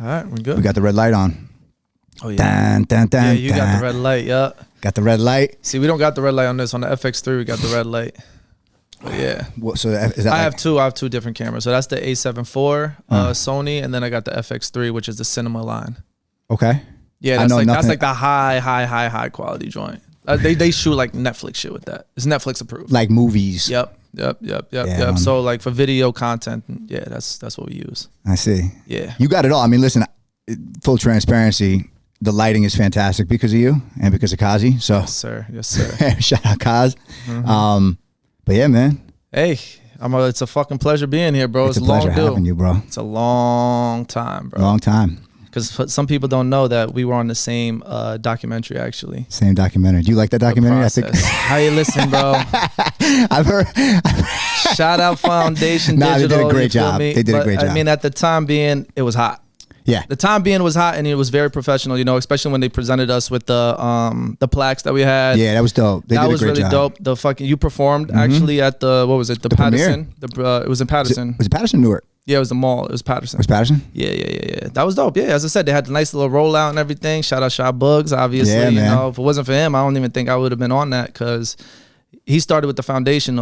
All right, we're good. We got the red light on. Oh yeah. Dun, dun, dun, Yeah, you dun. got the red light. Yeah. Got the red light. See, we don't got the red light on this. On the FX3, we got the red light. But yeah. So is that I have two different cameras. So that's the A7 IV Sony, and then I got the FX3, which is the cinema line. Okay. Yeah, that's like the high quality joint. They shoot like Netflix shit with that. It's Netflix approved. Like movies. Yep. So like for video content, yeah, that's what we use. I see. Yeah. You got it all. I mean, listen, full transparency, the lighting is fantastic because of you and because of Kazi. So Yes, sir. shout out Kaz. Mm-hmm. But yeah, man. Hey, it's a fucking pleasure being here, bro. It's a pleasure having you, bro. It's a long time, bro. Long time. Because some people don't know that we were on the same documentary, actually. Same documentary. Do you like that documentary? I think. How you listen, bro? I've heard. Shout out Foundation Digital. They did a great job. Me? They did a great job. I mean, at the time being, it was hot. Yeah. The time being was hot, and it was very professional, you know, especially when they presented us with the plaques that we had. Yeah, that was dope. That was really dope. The fucking you performed actually at the what was it? The Patterson. It was in Patterson. Was it Patterson or Newark? Yeah, it was the mall. It was Patterson. It was Patterson? Yeah. That was dope. Yeah, as I said, they had the nice little rollout and everything. Shout out Shot Bugs, obviously. Yeah, you man. know, if it wasn't for him, I don't even think I would have been on that because he started with the Foundation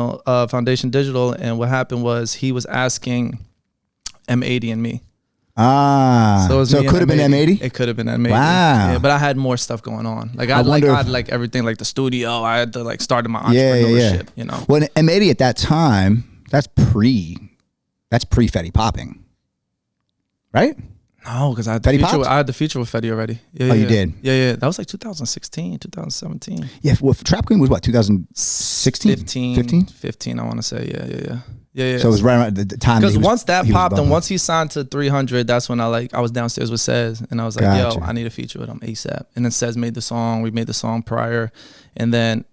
Digital, and what happened was he was asking M80 and me. So it could have been M80? It could have been M80. Wow. Yeah, but I had more stuff going on. Like I had like everything, like the studio. I had to like start my entrepreneurship. You know. Well, M80 at that time, that's pre Fetty popping, right? No, because I had the feature with Fetty already. Yeah, you did? Yeah. That was like 2016, 2017. Yeah, well, Trap Queen was what, 2016? 15, I want to say. Yeah. So it was right around the time. Because once that popped and once he signed to 300, that's when I was downstairs with Sez and I was like, Gotcha. yo, I need a feature with him ASAP. And then Sez made the song. We made the song prior, and then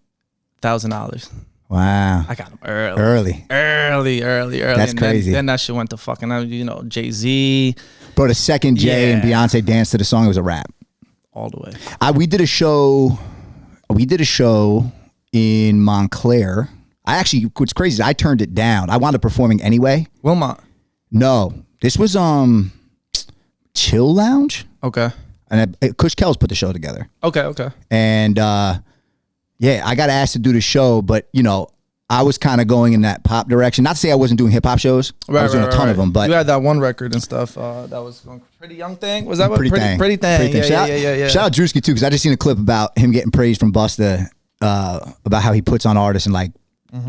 $1,000. Wow. I got him early. That's crazy. Then that shit went to fucking, Jay-Z. Bro, the second Jay and Beyonce danced to the song, it was a rap. All the way. We did a show in Montclair. What's crazy is I turned it down. I wound up performing anyway. Wilmot. No. This was Chill Lounge. Okay. And Kush Kells put the show together. Okay. And I got asked to do the show, but I was kind of going in that pop direction. Not to say I wasn't doing hip hop shows. I was doing a ton of them, but you had that one record and stuff. That was going Pretty Young Thing. Was that what? Pretty Thing. Yeah. Shout out Drewski too, because I just seen a clip about him getting praised from Busta about how he puts on artists and like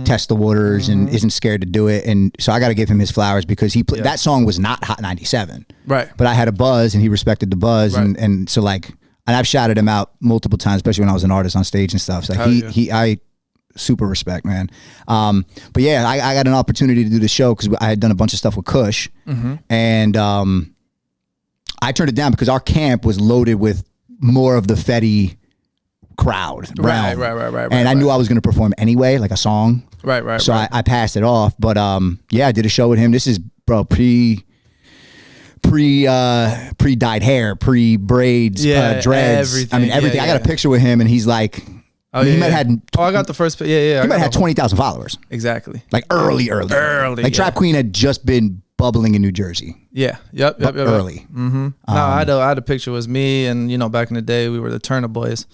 test the waters and isn't scared to do it. And so I got to give him his flowers because that song was not Hot 97. Right. But I had a buzz and he respected the buzz. Right. And so like, and I've shouted him out multiple times, especially when I was an artist on stage and stuff. So like I super respect, man. But yeah, I got an opportunity to do the show because I had done a bunch of stuff with Kush. And I turned it down because our camp was loaded with more of the Fetty crowd. Right. And I knew I was going to perform anyway, like a song. Right. So I passed it off. But I did a show with him. This is, bro, pre dyed hair, pre braids, dreads. Everything. I mean, everything. I got a picture with him and he's like, I got the first. He might have had 20,000 followers. Exactly. Like early. Like Trap Queen had just been bubbling in New Jersey. Yeah. Yep. Early. No, I had a picture. It was me, and back in the day we were the Turner Boys.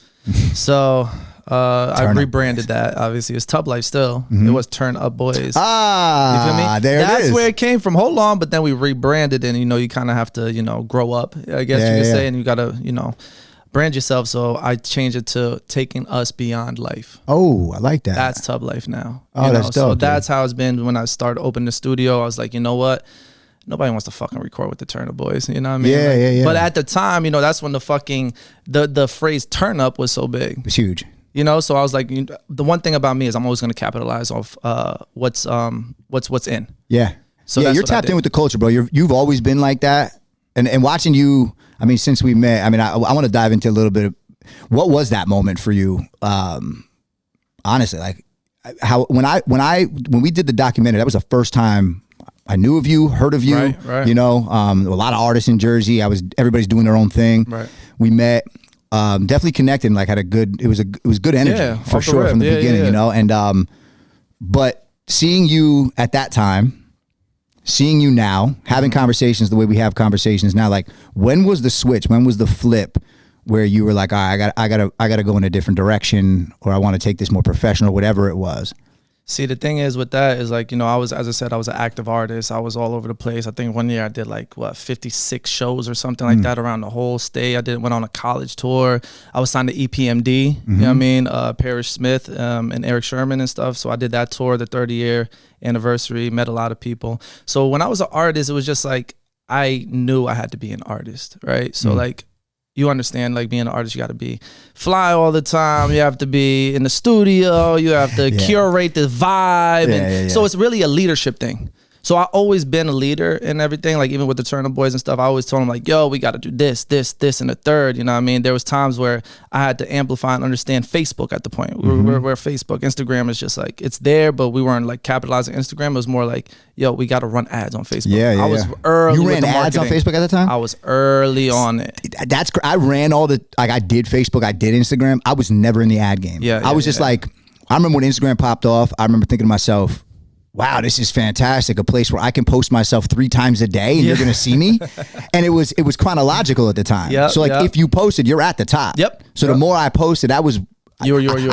So I rebranded that. Obviously, it's Tub Life still. It was Turn Up Boys. You feel me? That's where it came from. Hold on, but then we rebranded, and you kind of have to grow up. I guess you could say, and you gotta brand yourself. So I changed it to Taking Us Beyond Life. Oh, I like that. That's Tub Life now. Oh, that's dope. So that's how it's been when I started opening the studio. I was like, you know what? Nobody wants to fucking record with the Turner Boys. You know what I mean? Yeah. But at the time, that's when the fucking the phrase turn up was so big. It's huge. So I was like, the one thing about me is I'm always going to capitalize off what's in. Yeah. So you're tapped in with the culture, bro. You've always been like that. And watching you, I mean, since we met, I mean, I want to dive into a little bit of what was that moment for you? Honestly, like how when we did the documentary, that was the first time I knew of you, heard of you. Right. A lot of artists in Jersey. everybody's doing their own thing. Right. We met. Definitely connected. And like had it was good energy for sure from the beginning. And but seeing you at that time, seeing you now, having conversations the way we have conversations now, like when was the switch? When was the flip where you were like, all right, I gotta go in a different direction, or I want to take this more professional, whatever it was? See, the thing is with that is like, I was, as I said, I was an active artist. I was all over the place. I think one year I did like 56 shows or something like that around the whole state. Went on a college tour. I was signed to EPMD, you know what I mean? Parrish Smith and Eric Sherman and stuff. So I did that tour, the 30-year anniversary, met a lot of people. So when I was an artist, it was just like, I knew I had to be an artist, right? So like, you understand, like being an artist, you got to be fly all the time. You have to be in the studio. You have to curate the vibe. So it's really a leadership thing. So I always been a leader and everything, like even with the Turner Boys and stuff, I always told them like, yo, we got to do this, and the third, you know what I mean? There was times where I had to amplify and understand Facebook at the point. We're Facebook, Instagram is just like, it's there, but we weren't like capitalizing Instagram. It was more like, yo, we got to run ads on Facebook. I was early. You ran ads on Facebook at the time? I was early on it. I ran I did Facebook, I did Instagram. I was never in the ad game. I was just like, I remember when Instagram popped off, I remember thinking to myself, wow, this is fantastic. A place where I can post myself 3 times a day and you're going to see me. And it was chronological at the time. So like if you posted, you're at the top. So the more I posted, I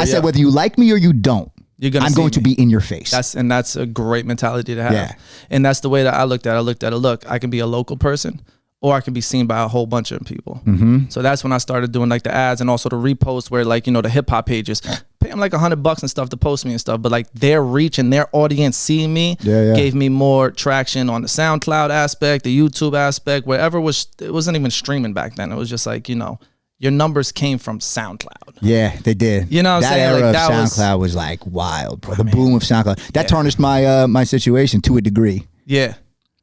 said, whether you like me or you don't, I'm going to be in your face. That's a great mentality to have. And that's the way that I looked at it. Look, I can be a local person, or I can be seen by a whole bunch of people. So that's when I started doing like the ads and also the reposts where like, the hip hop pages, pay them like $100 and stuff to post me and stuff. But like their reach and their audience seeing me gave me more traction on the SoundCloud aspect, the YouTube aspect, wherever it wasn't even streaming back then. It was just like, your numbers came from SoundCloud. Yeah, they did. You know what I'm saying? That era like, of SoundCloud was like wild, bro. The boom of SoundCloud. That tarnished my my situation to a degree.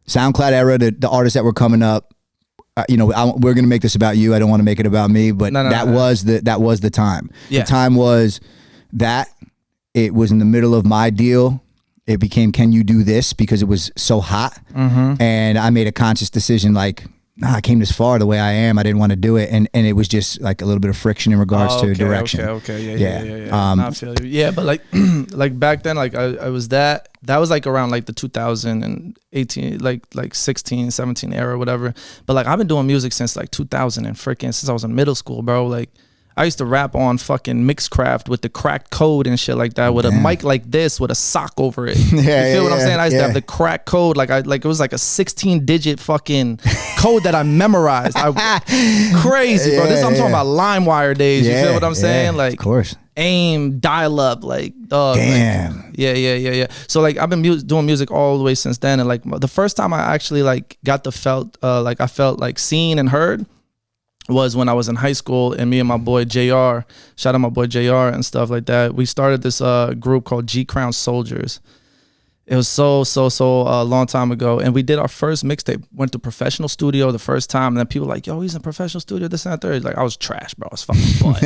SoundCloud era, the artists that were coming up, we're gonna make this about you. I don't want to make it about me, but that was the time. The time was that it was in the middle of my deal. It became, can you do this? Because it was so hot, and I made a conscious decision. Like, I came this far the way I am. I didn't want to do it, and it was just like a little bit of friction in regards to direction. I feel you. Yeah, but like, like back then, like I was that was like around like the 2018, like 16, 17 era, whatever. But like I've been doing music since like 2000 and since I was in middle school, bro. Like I used to rap on fucking Mixcraft with the cracked code and shit like that, with a mic like this with a sock over it. You feel what I'm saying? I used to have the cracked code, like it was like a 16-digit fucking code that I memorized. Crazy, bro. I'm talking about LimeWire days. You feel what I'm saying? Like, of course. AIM, dial up, like dog. Damn. Like, yeah. So like I've been doing music all the way since then, and like the first time I actually like got I felt like seen and heard was when I was in high school, and me and my boy JR, shout out my boy JR and stuff like that, we started this group called G Crown Soldiers. It was so a long time ago, and we did our first mixtape. Went to professional studio the first time, and then people were like, yo, he's in professional studio, this and that third. Like I was trash, bro. I was fucking boy.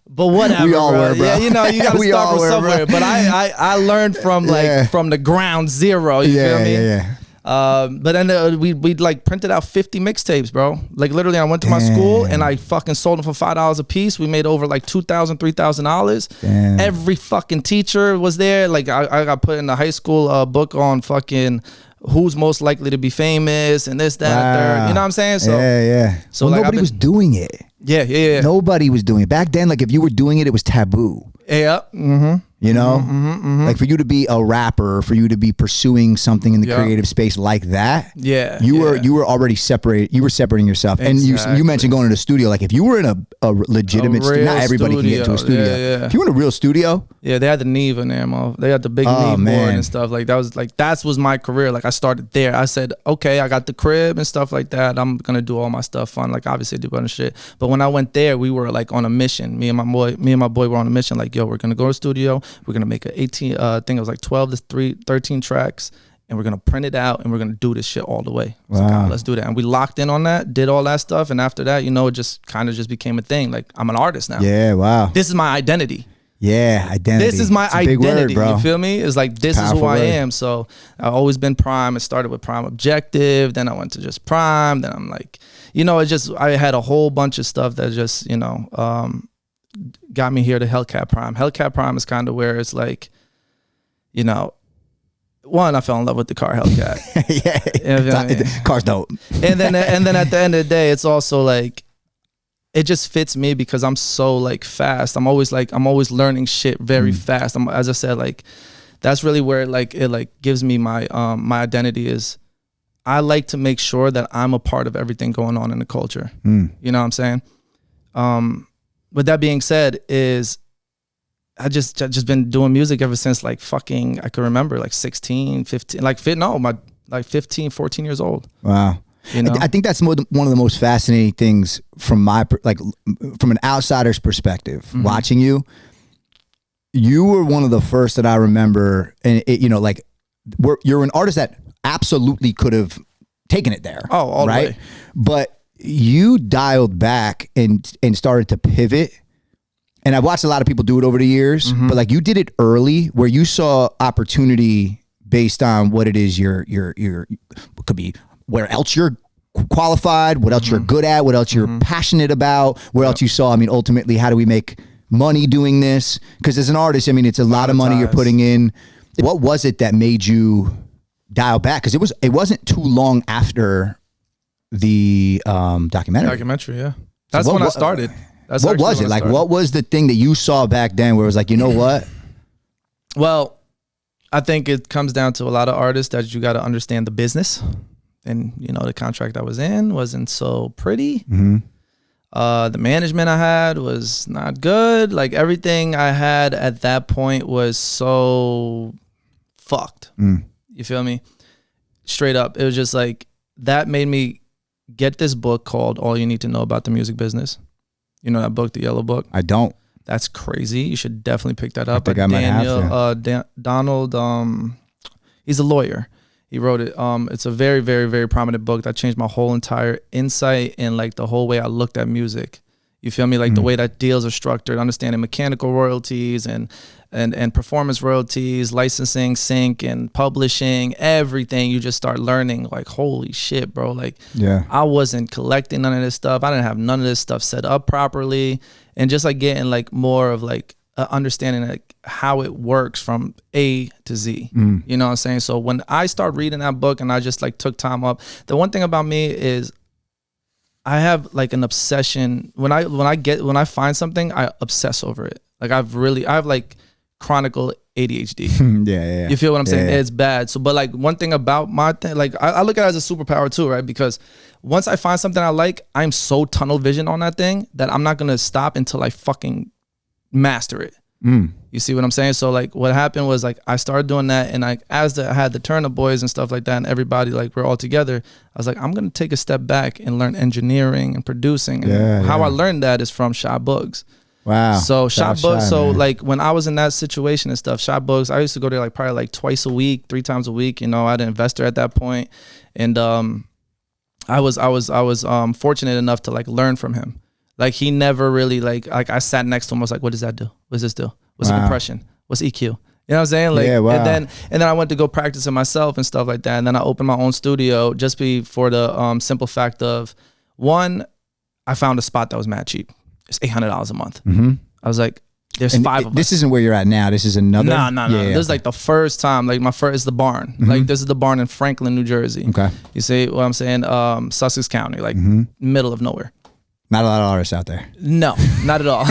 But whatever, we all were, bro. Yeah, you gotta start from somewhere. Bro. But I learned from from the ground zero. You feel me? But then we like printed out 50 mixtapes, bro. Like literally, I went to my school and I fucking sold them for $5 a piece. We made over like $2,000, $3,000. Every fucking teacher was there. Like I got put in the high school book on fucking who's most likely to be famous and this, that, and third. You know what I'm saying? So So like nobody was doing it. Yeah. Nobody was doing it back then. Like if you were doing it, it was taboo. Yeah. You know, like for you to be a rapper, for you to be pursuing something in the creative space like that, you were already separate. You were separating yourself, and you mentioned going to the studio. Like if you were in a legitimate, not everybody can get into a studio. If you were in a real studio, they had the Neve in there, they had the big Neve board and stuff. Like that was my career. Like I started there. I said, okay, I got the crib and stuff like that. I'm gonna do all my stuff fun. Like obviously do a bunch of shit. But when I went there, we were like on a mission. Me and my boy were on a mission. Like, yo, we're gonna go to the studio. We're going to make a 18, I think it was like 12 to 13 tracks, and we're going to print it out, and we're going to do this shit all the way. Wow. Like, let's do that. And we locked in on that, did all that stuff. And after that, it just kind of just became a thing. Like, I'm an artist now. Yeah, wow. This is my identity. Yeah, identity. This is my identity. Word, you feel me? It's like, this is who I am. So I've always been Priime. It started with Priime Objective. Then I went to just Priime. Then I'm like, I had a whole bunch of stuff that just, got me here to Hellcat Priime. Hellcat Priime is kind of where it's like, one, I fell in love with the car Hellcat. Yeah, you know I mean? Car's dope. And then at the end of the day, it's also like, it just fits me because I'm so like fast. I'm always learning shit very fast. As I said, like that's really where it gives me my my identity is. I like to make sure that I'm a part of everything going on in the culture. You know what I'm saying? With that being said, is I just been doing music ever since like fucking I can remember like 16, 15, like 15, 14 years old. Wow. You know? I think that's one of the most fascinating things from from an outsider's perspective. Watching you were one of the first that I remember, and you're an artist that absolutely could have taken it there. Oh, all right? the way. But you dialed back and started to pivot. And I've watched a lot of people do it over the years, but like you did it early, where you saw opportunity based on what it is you're could be where else you're qualified, what else you're good at, what else you're passionate about, where else you saw, I mean, ultimately, how do we make money doing this? Because as an artist, I mean, it's a lot of money you're putting in. What was it that made you dial back? Because it wasn't too long after the documentary. Yeah. That's when I started. That's what was it? Like, what was the thing that you saw back then where it was like, you know what? Well, I think it comes down to a lot of artists that you got to understand the business. And, you know, the contract I was in wasn't so pretty. The management I had was not good. Like, everything I had at that point was so fucked. You feel me? Straight up. It was just like, that made me get this book called All You Need to Know About the Music Business. You know that book, the yellow book? I don't. That's crazy. You should definitely pick that up. I think I might have to. Donald, he's a lawyer. He wrote it. It's a very, very, very prominent book that changed my whole entire insight and like the whole way I looked at music. You feel me? Like the way that deals are structured, understanding mechanical royalties and performance royalties, licensing, sync, and publishing, everything. You just start learning like, holy shit, bro. Like, I wasn't collecting none of this stuff. I didn't have none of this stuff set up properly. And just like getting like more of like understanding like how it works from A to Z. You know what I'm saying? So when I start reading that book and I just like took time up, the one thing about me is I have like an obsession. When I find something, I obsess over it. Like I have like chronicle ADHD. Yeah. You feel what I'm saying? It's bad. So, but like one thing about my thing, like I look at it as a superpower too, right? Because once I find something I like, I'm so tunnel vision on that thing that I'm not gonna stop until I fucking master it. You see what I'm saying? So like what happened was like I started doing that, and like I had the Turner Boys and stuff like that, and everybody like we're all together. I was like, I'm gonna take a step back and learn engineering and producing. And how I learned that is from Shot Bugs. Wow. So Shot Bugs. So man, like when I was in that situation and stuff, Shot Bugs, I used to go there like probably like twice a week, 3 times a week. You know, I had an investor at that point, and I was fortunate enough to like learn from him. Like he never really like I sat next to him. I was like, what does that do? What does this do? What's the compression? What's EQ? You know what I'm saying? Like, and then I went to go practice it myself and stuff like that. And then I opened my own studio just for the simple fact of, one, I found a spot that was mad cheap. It's $800 a month. I was like, there's 5 of us. This isn't where you're at now. This is another. No. This is like the first time. Like my first is the barn. Like this is the barn in Franklin, New Jersey. Okay. You see what I'm saying? Sussex County, like middle of nowhere. Not a lot of artists out there. No, not at all.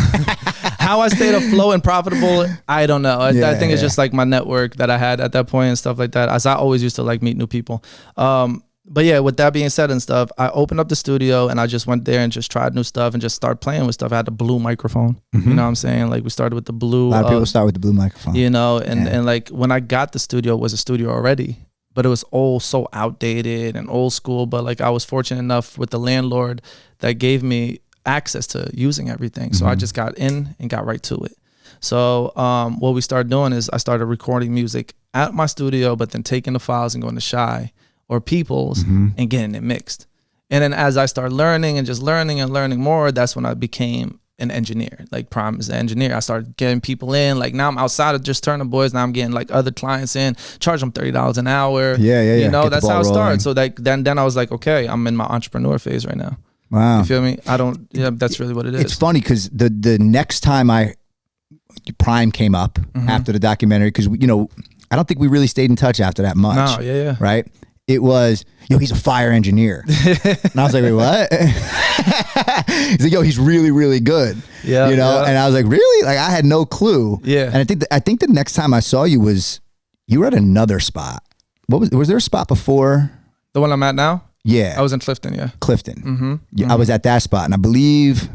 How I stayed afloat and profitable, I don't know. I think it's just like my network that I had at that point and stuff like that. As I always used to like meet new people. But yeah, with that being said and stuff, I opened up the studio and I just went there and just tried new stuff and just started playing with stuff. I had the blue microphone. You know what I'm saying? Like we started with the blue. A lot of people start with the blue microphone. You know, and like when I got the studio, it was a studio already. But it was all so outdated and old school. But like I was fortunate enough with the landlord that gave me access to using everything. So I just got in and got right to it. So what we started doing is I started recording music at my studio, but then taking the files and going to Shy or People's and getting it mixed. And then as I started learning and just learning and learning more, that's when I became an engineer. Like Priime is an engineer. I started getting people in. Like now I'm outside of just Turner Boys. Now I'm getting like other clients in, charge them $30 an hour. Yeah. You know, that's how it started. So like then I was like, okay, I'm in my entrepreneur phase right now. Wow. You feel me? That's really what it is. It's funny because the next time Priime came up after the documentary, because, you know, I don't think we really stayed in touch after that much. No, yeah. Right? It was, yo, he's a fire engineer. And I was like, wait, what? He's like, yo, he's really, really good. Yeah. You know? Yeah. And I was like, really? Like, I had no clue. Yeah. And I think the next time I saw you were at another spot. Was there a spot before? The one I'm at now? Yeah. I was in Clifton, yeah. Clifton. Mm-hmm. Yeah, I was at that spot, and I believe,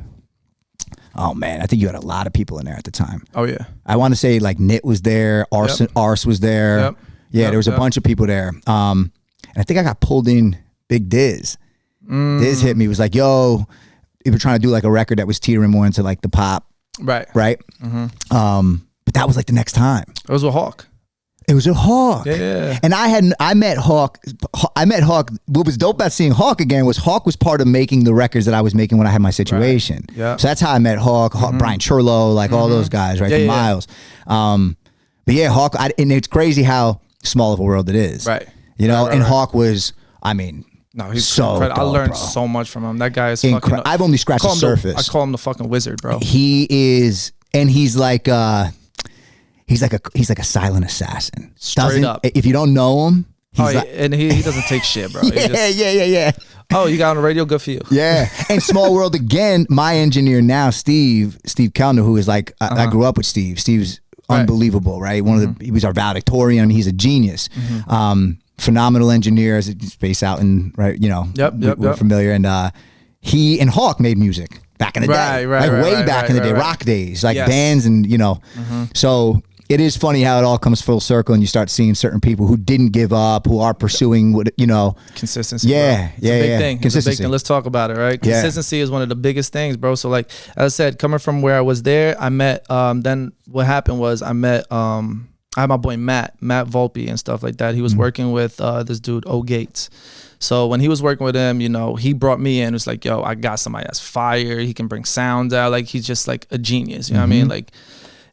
oh man, I think you had a lot of people in there at the time. Oh yeah. I want to say like Nit was there, Ars was there. Yep. Yeah, there was a bunch of people there. And I think I got pulled in. Big Diz. Diz hit me. Was like, yo, we were trying to do like a record that was teetering more into like the pop. Right. Mm-hmm. But that was like the next time. It was with Hawk. It was a Hawk. Yeah. And I met Hawk. What was dope about seeing Hawk again was Hawk was part of making the records that I was making when I had my situation. Right. Yeah. So that's how I met Hawk, Brian Churlo, like all those guys, right? Yeah, Miles. But yeah, Hawk, and it's crazy how small of a world it is. Right. You know, right. Hawk was, I mean, no, he's so incredible. I dope, learned bro. so much from him. That guy is fucking. I've only scratched the surface. I call him the fucking wizard, bro. He is, and he's like he's like a silent assassin. Straight up. If you don't know him, he's and he doesn't take shit, bro. Yeah. Oh, you got on the radio? Good for you. Yeah. And Small World again, my engineer now, Steve Kellner, who is like, I grew up with Steve. Steve's unbelievable, right? One of he was our valedictorian. I mean, he's a genius. Phenomenal engineer, he's based out in, right, you know, we're familiar. And he and Hawk made music back in the day. Way back in the day, rock days, like bands and, you know. So it is funny how it all comes full circle and you start seeing certain people who didn't give up, who are pursuing what, you know. Consistency. Yeah. Bro. It's a big thing. Consistency. It's a big thing. Let's talk about it, right? Consistency is one of the biggest things, bro. So like, as I said, coming from where I was there, I met, then what happened was I met, I had my boy Matt Volpe and stuff like that. He was working with this dude, O Gates. So when he was working with him, you know, he brought me in. It was like, yo, I got somebody that's fire. He can bring sounds out. Like, he's just like a genius. You know what I mean? Like,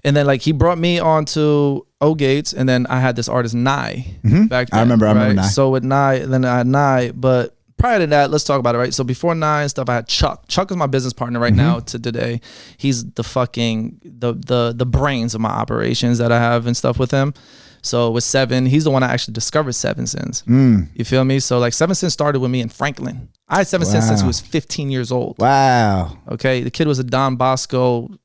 and then like he brought me on to O Gates, and then I had this artist Nye back then. I remember Nye. So with Nye, then I had Nye, but prior to that, let's talk about it, right? So before Nye and stuff, I had Chuck. Chuck is my business partner right now to today. He's the fucking the brains of my operations that I have and stuff with him. So with Seven, he's the one I actually discovered Seven Sins. You feel me? So like Seven Sins started with me in Franklin. I had Seven Sins since he was 15 years old. Wow. Okay. The kid was a Don Bosco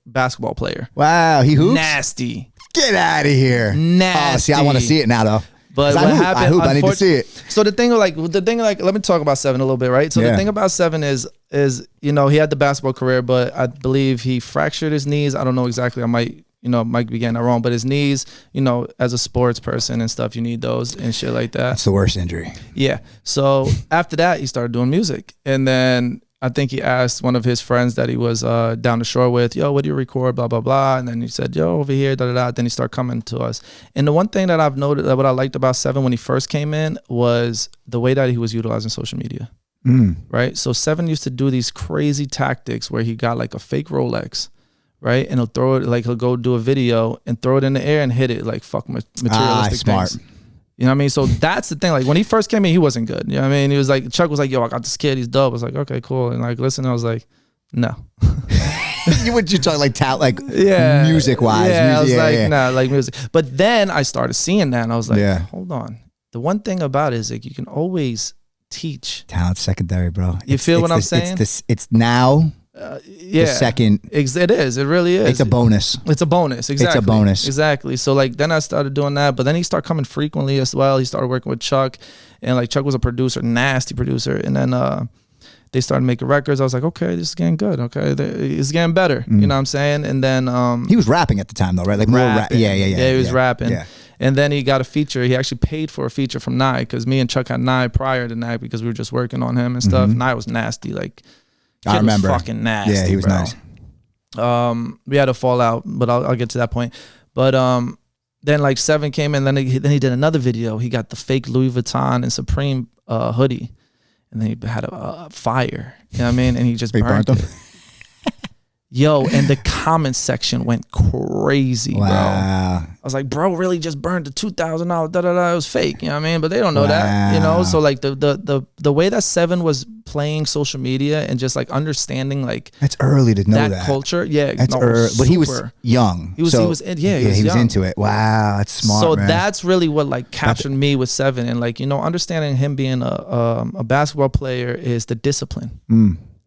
basketball player. Wow. He hoops? Nasty. Get out of here. Nasty. See, I want to see it now though. But what happened? I need to see it. So the thing, let me talk about Seven a little bit, right? So the thing about Seven is you know, he had the basketball career, but I believe he fractured his knees. I don't know exactly. I might be getting that wrong, but his knees, you know, as a sports person and stuff, you need those and shit like that. That's the worst injury. Yeah. So after that, he started doing music, and then I think he asked one of his friends that he was down the shore with, yo, what do you record, blah, blah, blah. And then he said, yo, over here, da, da, da. Then he started coming to us. And the one thing that I've noted, that what I liked about Seven when he first came in was the way that he was utilizing social media, right? So Seven used to do these crazy tactics where he got like a fake Rolex, right? And he'll throw it, like he'll go do a video and throw it in the air and hit it like fuck materialistic smart things. You know what I mean? So that's the thing. Like when he first came in, he wasn't good. You know what I mean? He was like, Chuck was like, yo, I got this kid. He's dope. I was like, okay, cool. And like, listen, I was like, no. Would you talk like music wise? Yeah, I was like, nah, like music. But then I started seeing that and I was like, hold on. The one thing about it is like you can always teach. Talent's secondary, bro. You feel what I'm saying? It's now. The second, it is. It really is. It's a bonus. It's a bonus. Exactly. It's a bonus. Exactly. So like then I started doing that, but then he started coming frequently as well. He started working with Chuck, and like Chuck was a producer, nasty producer, and then they started making records. I was like, okay, this is getting good. Okay, it's getting better. You know what I'm saying? And then he was rapping at the time though, right? Like more rapping. Yeah, he was rapping. Yeah. And then he got a feature. He actually paid for a feature from Nye because me and Chuck had Nye prior to Nye because we were just working on him and stuff. Nye was nasty, like. I remember. Was fucking nasty. Yeah, he was nice. We had a fallout, but I'll get to that point. But then like Seven came in, then he did another video. He got the fake Louis Vuitton and Supreme hoodie, and then he had a fire. You know what I mean? And he just burned it. Yo, and the comment section went crazy, bro. I was like, bro, really just burned the $2,000 da da da. It was fake, you know what I mean? But they don't know that, you know. So like the way that Seven was playing social media and just like understanding like that's early to know that culture. Yeah, that's early. But he was young. He was into it. Wow, that's smart. So man. that's really what like captured me with 7, and like, you know, understanding him being a basketball player is the discipline.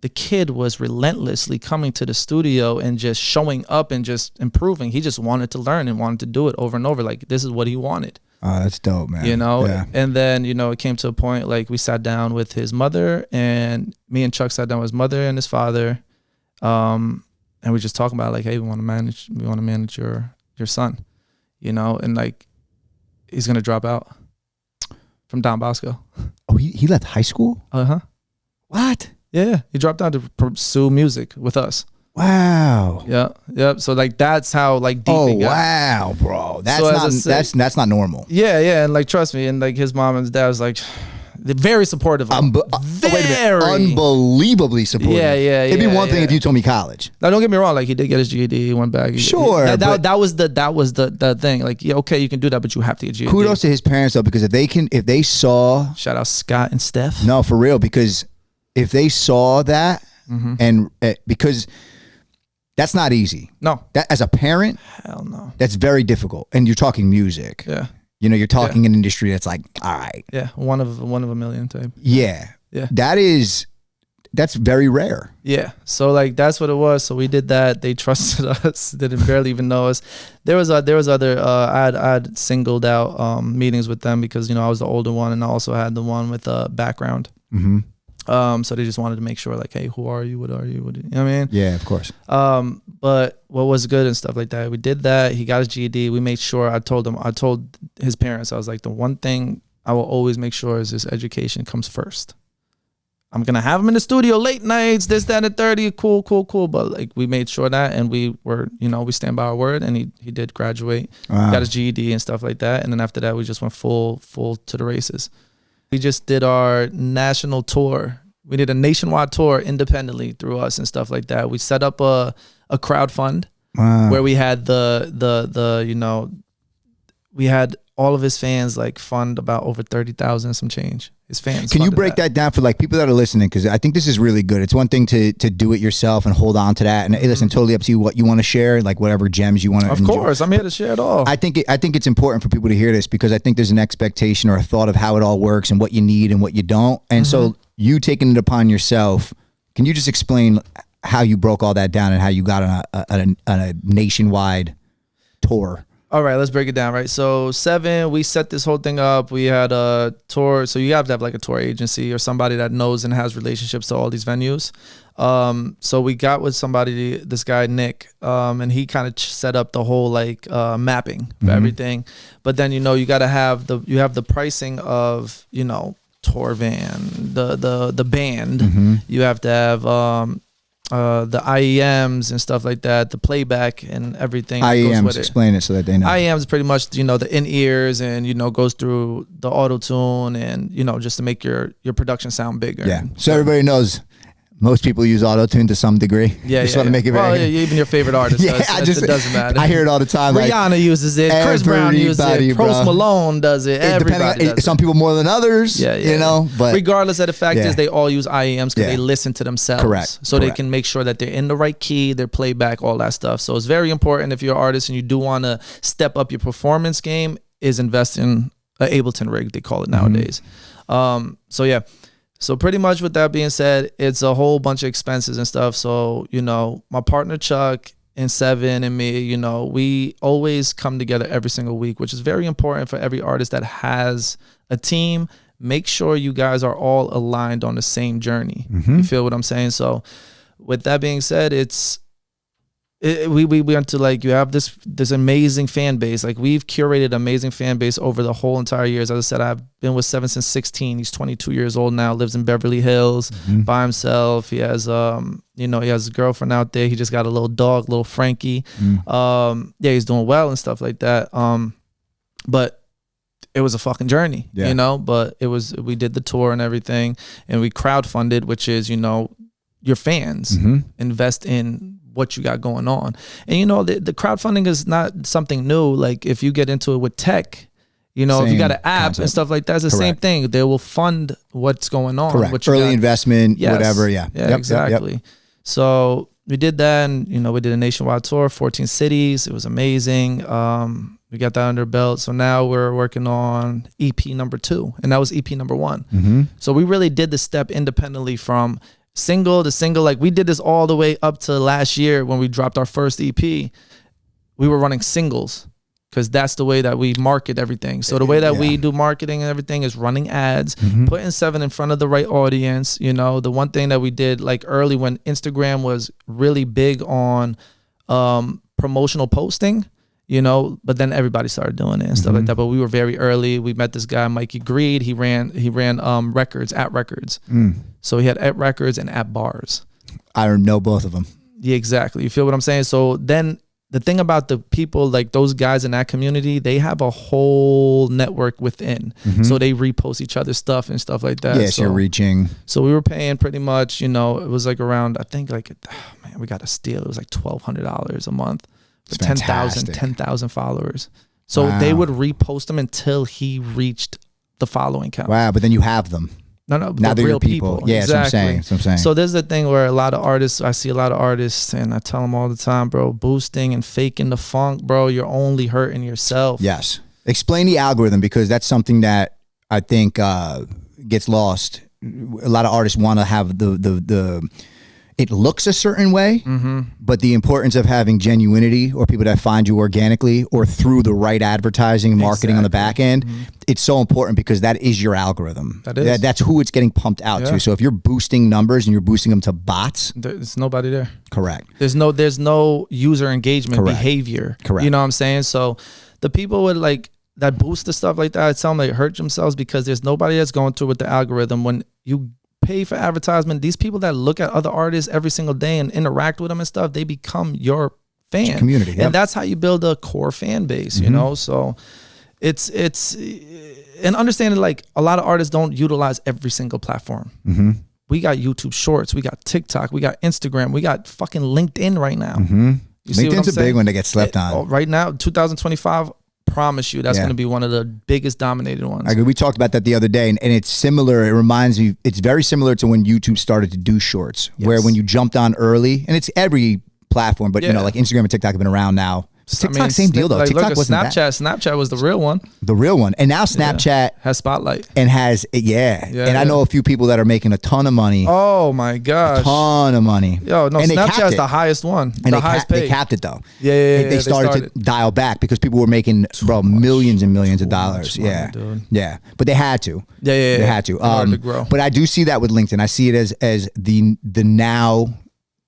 The kid was relentlessly coming to the studio and just showing up and just improving. He just wanted to learn and wanted to do it over and over. Like, this is what he wanted. Oh, that's dope, man. You know? Yeah. And then, you know, it came to a point, like, we sat down with his mother, and me and Chuck sat down with his mother and his father. And we just talking about, like, hey, we want to manage your son, you know? And, like, he's going to drop out from Don Bosco. Oh, he left high school? Uh-huh. What? Yeah, he dropped out to pursue music with us. Wow. Yeah. So like that's how like deep it got. Wow, bro. That's not normal. Yeah, and like trust me, and like his mom and dad was like, they're very supportive. Wait a minute. Unbelievably supportive. Yeah. It'd be one thing if you told me college. Now don't get me wrong, like he did get his GED, he went back. Sure. That was the thing. Like, yeah, okay, you can do that, but you have to get GED. Kudos to his parents though, because if they saw, shout out Scott and Steph. No, for real, because if they saw that, and because that's not easy. No. That as a parent, hell no. That's very difficult. And you're talking music. Yeah. You know, you're talking an industry that's like, all right. Yeah, one of a million type. Yeah. Yeah. That's very rare. Yeah. So like that's what it was. So we did that. They trusted us. They didn't barely even know us. There was other I'd singled out meetings with them because, you know, I was the older one, and I also had the one with background. So they just wanted to make sure, like, hey, who are you? What are you? You know what I mean? Yeah, of course. But what was good and stuff like that, we did that. He got his GED. We made sure, I told his parents, I was like, the one thing I will always make sure is his education comes first. I'm going to have him in the studio late nights, this, that, and 30. Cool. But like, we made sure that, and we were, you know, we stand by our word, and he did graduate, got his GED and stuff like that. And then after that, we just went full to the races. We just did our national tour. We did a nationwide tour independently through us and stuff like that. We set up a crowd fund where we had the you know, we had all of his fans like fund about over 30,000 some change. His fans. Can you break that down for like people that are listening? Because I think this is really good. It's one thing to do it yourself and hold on to that. And hey, listen, totally up to you what you want to share, like whatever gems you want to. Of course, I'm here to share it all. I think it's important for people to hear this because I think there's an expectation or a thought of how it all works and what you need and what you don't. And so you taking it upon yourself, can you just explain how you broke all that down and how you got on a nationwide tour? All right, let's break it down, right? So 7, we set this whole thing up. We had a tour. So you have to have like a tour agency or somebody that knows and has relationships to all these venues. So we got with somebody, this guy, Nick, and he kind of set up the whole like mapping for everything. But then, you know, you got to have the pricing of, you know, tour van, the band. You have to have the IEMs and stuff like that, the playback and everything. IEMs, explain it so that they know. IEMs is pretty much, you know, the in-ears and, you know, goes through the auto-tune and, you know, just to make your production sound bigger. Yeah. So everybody knows most people use auto-tune to some degree. Yeah, just want to make it very... Well, even your favorite artist does. It doesn't matter. I hear it all the time. Rihanna uses it. Chris Brown uses it. Post Malone does it. Everybody does it. Some people more than others, you know. But regardless of the fact is they all use IEMs because they listen to themselves. Correct. So they can make sure that they're in the right key, their playback, all that stuff. So it's very important if you're an artist and you do want to step up your performance game is invest in an Ableton rig, they call it nowadays. So yeah. So pretty much with that being said, it's a whole bunch of expenses and stuff. So, you know, my partner Chuck and 7 and me, you know, we always come together every single week, which is very important for every artist that has a team. Make sure you guys are all aligned on the same journey. You feel what I'm saying? So with that being said, we went to like, you have this amazing fan base. Like we've curated amazing fan base over the whole entire years. As I said, I've been with 7 since 16. He's 22 years old now, lives in Beverly Hills by himself. He has, you know, he has a girlfriend out there. He just got a little dog, little Frankie. Yeah, he's doing well and stuff like that. But it was a fucking journey, you know, but we did the tour and everything and we crowdfunded, which is, you know, your fans invest in what you got going on. And you know, the crowdfunding is not something new. Like if you get into it with tech, You know, if you got an app concept. and stuff like that, it's the same thing. They will fund what's going on. Correct. Early investment, whatever. Yeah. Yeah, exactly. So we did that, and you know, we did a nationwide tour, 14 cities. It was amazing. We got that under our belt. So now we're working on EP number 2, and that was EP number 1. So we really did the step independently from single to single. Like we did this all the way up to last year when we dropped our first EP. We were running singles because that's the way that we market everything. So the way that we do marketing and everything is running ads, putting 7 in front of the right audience. You know, the one thing that we did like early when Instagram was really big on promotional posting, you know, but then everybody started doing it and stuff like that. But we were very early. We met this guy, Mikey Greed. He ran records at records. So he had at records and at bars. I don't know both of them. Yeah, exactly. You feel what I'm saying? So then the thing about the people, like those guys in that community, they have a whole network within. So they repost each other's stuff and stuff like that. Yes, so you're reaching. So we were paying pretty much, you know, it was like around, I think like, we got a steal. It was like $1,200 a month. 10,000 followers. So they would repost them until he reached the following count. Wow, but then you have them. No, now they're real people. Yeah, exactly. That's what I'm saying. So there's the thing where a lot of artists, I see a lot of artists, and I tell them all the time, bro, boosting and faking the funk, bro, you're only hurting yourself. Yes. Explain the algorithm, because that's something that I think gets lost. A lot of artists want to have the it looks a certain way, but the importance of having genuinity, or people that find you organically or through the right advertising and marketing on the back end, it's so important, because that is your algorithm. That's who it's getting pumped out to. So if you're boosting numbers and you're boosting them to bots, there's nobody there. Correct. There's no user engagement behavior. Correct. You know what I'm saying? So the people would like that boost the stuff like that, it sounds like hurt themselves, because there's nobody that's going through with the algorithm. When you pay for advertisement, these people that look at other artists every single day and interact with them and stuff, they become your fan community. And that's how you build a core fan base, you know? So it's and understanding, like, a lot of artists don't utilize every single platform. We got YouTube Shorts, we got TikTok, we got Instagram, we got fucking LinkedIn right now. LinkedIn's a big one that gets slept on. Right now, 2025, promise you that's going to be one of the biggest dominated ones. I agree. We talked about that the other day, and it's similar. It reminds me, it's very similar to when YouTube started to do shorts, where when you jumped on early, and it's every platform, but you know, like Instagram and TikTok have been around now. TikTok, same deal though. Like, TikTok wasn't Snapchat was the real one. The real one. And now Snapchat has Spotlight. And has, and I know a few people that are making a ton of money. Oh my gosh. A ton of money. Yo, no, and Snapchat's the highest one. And the highest paid. They capped it though. They started to dial back, because people were making, millions and millions of dollars. Money, yeah. But they had to. They had to. Hard to grow. But I do see that with LinkedIn. I see it as the now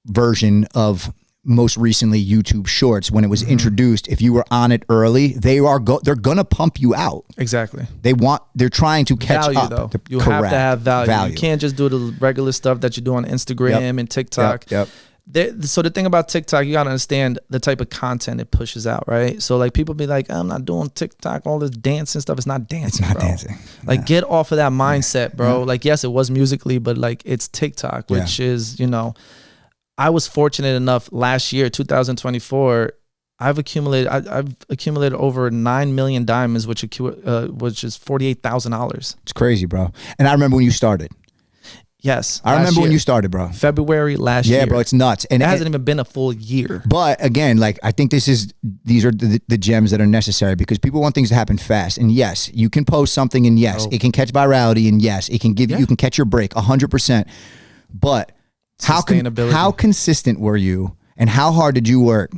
version of most recently YouTube Shorts. When it was introduced, if you were on it early, they're gonna pump you out. Exactly. They're trying to catch value, up. Though. You have to have value. You can't just do the regular stuff that you do on Instagram and TikTok. So the thing about TikTok, you gotta understand the type of content it pushes out, right? So like people be like, I'm not doing TikTok, all this dancing stuff. It's not dancing. It's not bro. dancing. Like get off of that mindset, bro. Like yes, it was Musically, but like it's TikTok, which is, you know, I was fortunate enough last year, 2024, I've accumulated over 9 million diamonds, which is $48,000. It's crazy, bro. And I remember when you started. Yes. I remember when you started, bro. February last year. Yeah, bro, it's nuts. And it hasn't even been a full year. But again, like, I think these are the gems that are necessary, because people want things to happen fast. And yes, you can post something, and yes, it can catch virality, and yes, it can give you can catch your break 100%. But how consistent were you, and how hard did you work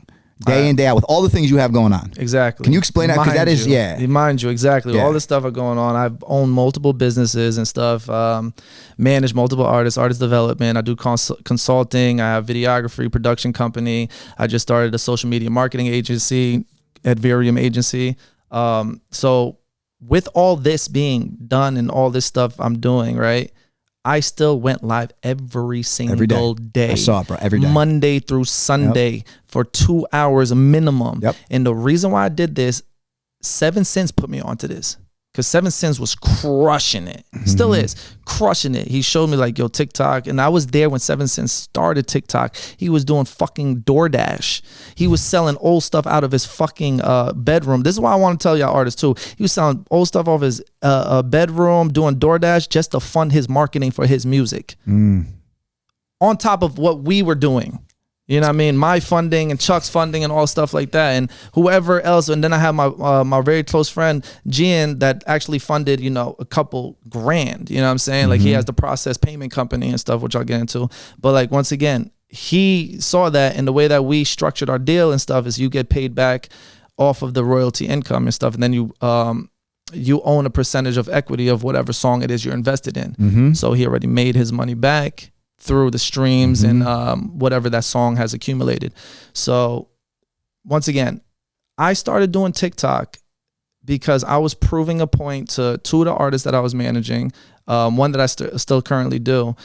day in, day out, with all the things you have going on? Exactly. Can you explain that? Because that is, Mind you, exactly. All this stuff are going on. I've owned multiple businesses and stuff, managed multiple artists, artist development. I do consulting. I have videography, production company. I just started a social media marketing agency, Adverium agency. So with all this being done and all this stuff I'm doing, right, I still went live every single day. I saw it, bro. Every day. Monday through Sunday for 2 hours minimum. And the reason why I did this, 7 cents put me onto this. because 7 Sins was crushing it. Still is crushing it. He showed me like, yo, TikTok. And I was there when 7 Sins started TikTok. He was doing fucking DoorDash. He was selling old stuff out of his fucking bedroom. This is why I want to tell y'all artists too. He was selling old stuff off his bedroom, doing DoorDash just to fund his marketing for his music. On top of what we were doing. You know what I mean? My funding and Chuck's funding and all stuff like that, and whoever else. And then I have my very close friend Gian that actually funded, you know, a couple grand. You know what I'm saying? Like he has the process payment company and stuff, which I'll get into. But like once again, he saw that, and the way that we structured our deal and stuff is you get paid back off of the royalty income and stuff, and then you own a percentage of equity of whatever song it is you're invested in. So he already made his money back through the streams and whatever that song has accumulated. So once again, I started doing TikTok because I was proving a point to 2 of the artists that I was managing, one that I still currently do.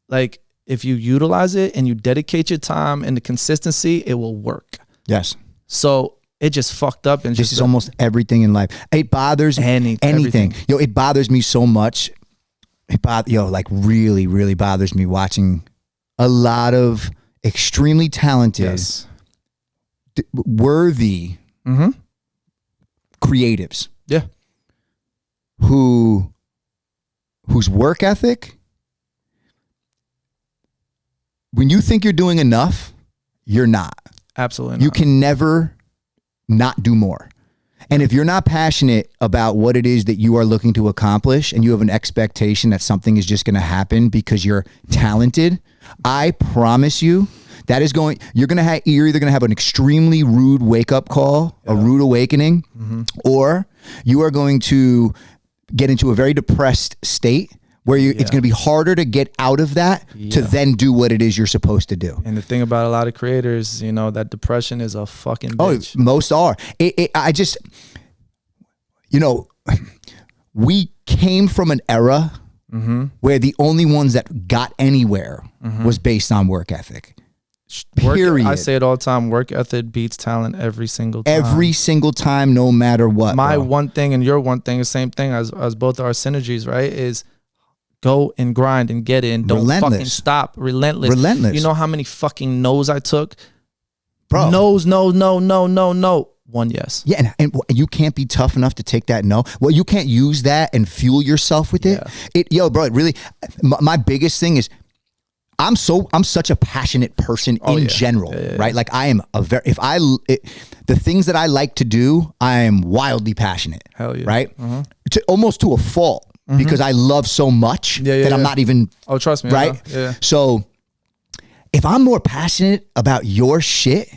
Like if you utilize it and you dedicate your time and the consistency, it will work. Yes. So it just fucked up. And this is almost everything in life. It bothers anything. Everything. Yo, it bothers me so much. Like really, really bothers me watching a lot of extremely talented, worthy creatives. Yeah. Whose work ethic, when you think you're doing enough, you're not. Absolutely not. You can never not do more. And if you're not passionate about what it is that you are looking to accomplish and you have an expectation that something is just going to happen because you're talented, I promise you that is you're either going to have an extremely rude wake up call, a rude awakening, or you are going to get into a very depressed state where it's going to be harder to get out of that to then do what it is you're supposed to do. And the thing about a lot of creators, you know, that depression is a fucking bitch. Oh, most are. I just, you know, we came from an era where the only ones that got anywhere was based on work ethic. Period. I say it all the time. Work ethic beats talent every single time. Every single time, no matter what. My one thing and your one thing, the same thing as both our synergies, right? Is go and grind and get in. Don't fucking stop. Relentless. You know how many fucking no's I took? Bro. No's, no. One yes. Yeah, and you can't be tough enough to take that no. Well, you can't use that and fuel yourself with it. Yo, bro, it really, my biggest thing is I'm such a passionate person in general, right? Like I am the things that I like to do, I am wildly passionate. Hell yeah. Right? Almost to a fault. Because I love so much that I'm not even. Oh, trust me. Right? Yeah. So if I'm more passionate about your shit,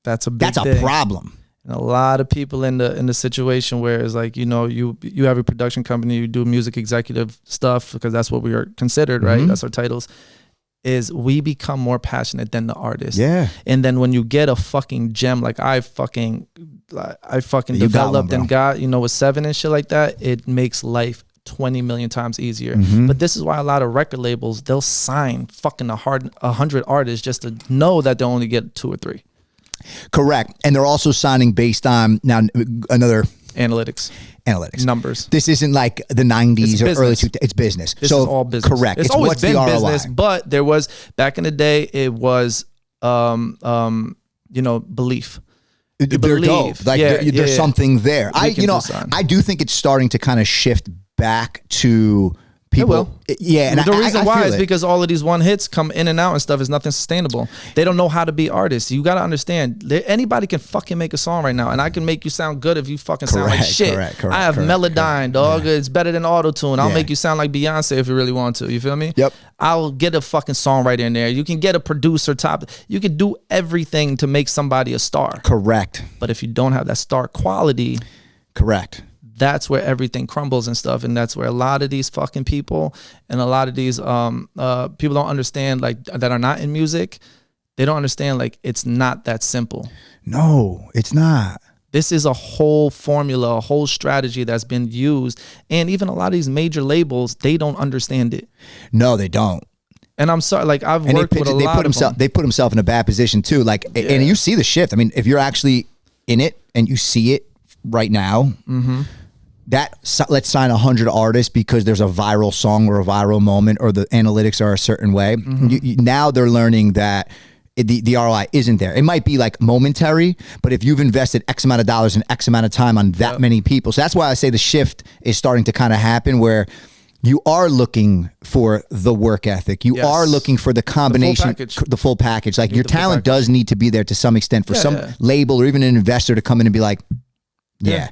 that's a problem. And a lot of people in the situation where it's like, you know, you have a production company, you do music executive stuff because that's what we are considered, right? That's our titles. Is we become more passionate than the artist. Yeah. And then when you get a fucking gem like I fucking developed and got, you know, with 7 and shit like that, it makes life 20 million times easier. But this is why a lot of record labels, they'll sign fucking 100 artists just to know that they'll only get 2 or 3. Correct. And they're also signing based on now another analytics numbers. This isn't like the 90s or early 2000s. It's business. This is all business. Correct. It's always been business, but there was back in the day it was you know, belief. They're dope. Like there's something there. I do think it's starting to kind of shift back to people. Yeah. And the reason why is because all of these one hits come in and out and stuff is nothing sustainable. They don't know how to be artists. You got to understand, anybody can fucking make a song right now, and I can make you sound good if you fucking sound like shit. Correct, I have Melodyne, dog. Yeah. It's better than auto-tune. I'll make you sound like Beyonce if you really want to. You feel me? Yep. I'll get a fucking songwriter in there. You can get a producer you can do everything to make somebody a star. Correct. But if you don't have that star quality. Correct. That's where everything crumbles and stuff. And that's where a lot of these fucking people and a lot of these people don't understand, like, that are not in music. They don't understand, like, it's not that simple. No, it's not. This is a whole formula, a whole strategy that's been used. And even a lot of these major labels, they don't understand it. No, they don't. And I'm sorry, like, I've worked with a lot of them. They put themselves in a bad position too. Like, and you see the shift. I mean, if you're actually in it and you see it right now, let's sign 100 artists because there's a viral song or a viral moment or the analytics are a certain way. Now they're learning that the ROI isn't there. It might be like momentary, but if you've invested X amount of dollars and X amount of time on that many people. So that's why I say the shift is starting to kind of happen where you are looking for the work ethic. You are looking for the combination, the full package. Like your talent does need to be there to some extent for some label or even an investor to come in and be like, you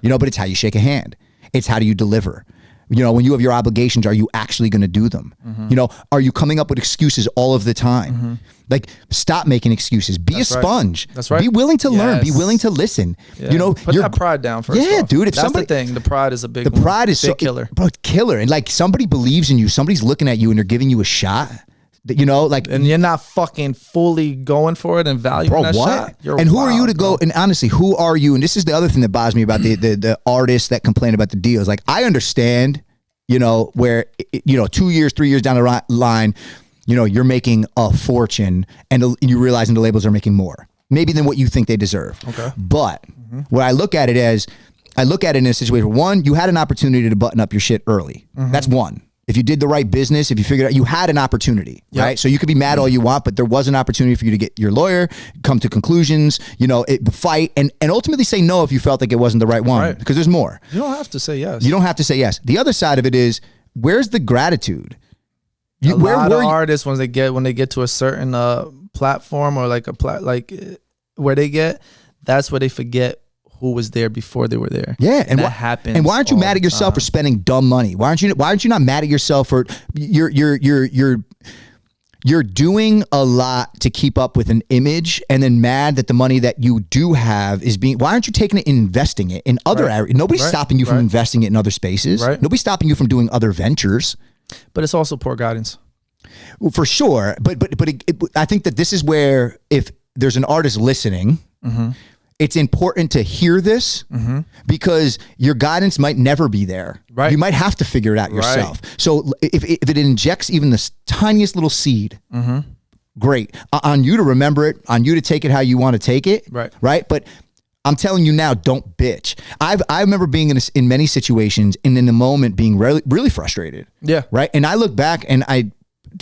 know, but it's how you shake a hand. It's how do you deliver? You know, when you have your obligations, are you actually going to do them? You know, are you coming up with excuses all of the time? Like, stop making excuses. Be a sponge. That's right. Be willing to learn. Be willing to listen. You know, put that pride down first. Yeah, off. dude. If that's somebody, the thing. The pride is a big. The pride is big so killer, bro. Killer, and like somebody believes in you. Somebody's looking at you and they're giving you a shot. You know, like, and you're not fucking fully going for it and valuing that shot. And who are you to go? And honestly, who are you? And this is the other thing that bothers me about the artists that complain about the deals. Like, I understand, you know, where, you know, 2 years, 3 years down the line, you know, you're making a fortune and you realizing the labels are making more maybe than what you think they deserve. Okay. But what I look at it as, I look at it in a situation, one, you had an opportunity to button up your shit early. That's one. If you did the right business, if you figured out, you had an opportunity, right? So you could be mad all you want, but there was an opportunity for you to get your lawyer, come to conclusions, you know, fight, and ultimately say no if you felt like it wasn't the right one, because there's more. You don't have to say yes. You don't have to say yes. The other side of it is, where's the gratitude? A lot of artists, when they get to a certain platform or like where they get, that's where they forget who was there before they were there. Yeah, and that happens. And why aren't you mad at yourself for spending dumb money? Why aren't you not mad at yourself for you're doing a lot to keep up with an image, and then mad that the money that you do have is being. Why aren't you taking it and investing it in other areas? Nobody's stopping you from investing it in other spaces. Nobody's stopping you from doing other ventures. But it's also poor guidance. Well, for sure, but I think that this is where, if there's an artist listening. It's important to hear this because your guidance might never be there. You might have to figure it out yourself. So if it injects even the tiniest little seed, great. On you to remember it, on you to take it how you want to take it. Right. But I'm telling you now, don't bitch. I remember being in many situations and in the moment being really frustrated. Yeah. Right. And I look back and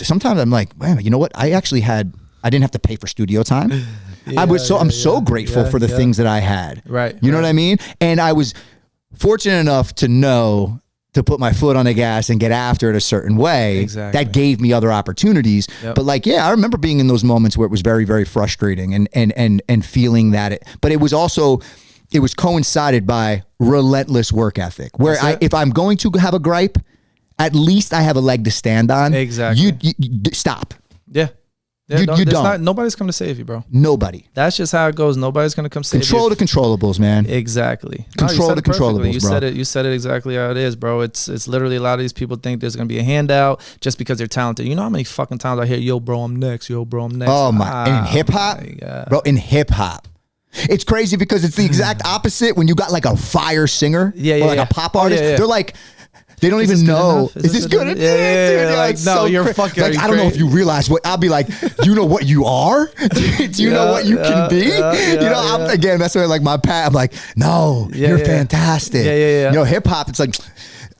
sometimes I'm like, man, you know what? I didn't have to pay for studio time. I'm so grateful for the things that I had. You know what I mean? And I was fortunate enough to know to put my foot on the gas and get after it a certain way. That gave me other opportunities. But like, I remember being in those moments where it was very, very frustrating and feeling that but it was also, it was coincided by relentless work ethic where if I'm going to have a gripe, at least I have a leg to stand on. You stop. Yeah. You don't. Nobody's come to save you, bro. Nobody. That's just how it goes. Nobody's going to come save you. Control the controllables, man. Exactly. Control the controllables, bro. You said it exactly how it is, bro. It's literally, a lot of these people think there's going to be a handout just because they're talented. You know how many fucking times I hear, yo, bro, I'm next. Yo, bro, I'm next. Oh, my. And in hip-hop? Bro, in hip-hop. It's crazy because it's the exact opposite when you got like a fire singer or like a pop artist. They're like... They don't even know. Is this good enough? Yeah. Like, no, you're fucking. Like, I don't know if you realize what I'll be like. You know what you are? Do you know what you can be? You know, again, that's where like my path. I'm like, no, you're fantastic. You know, hip hop. It's like,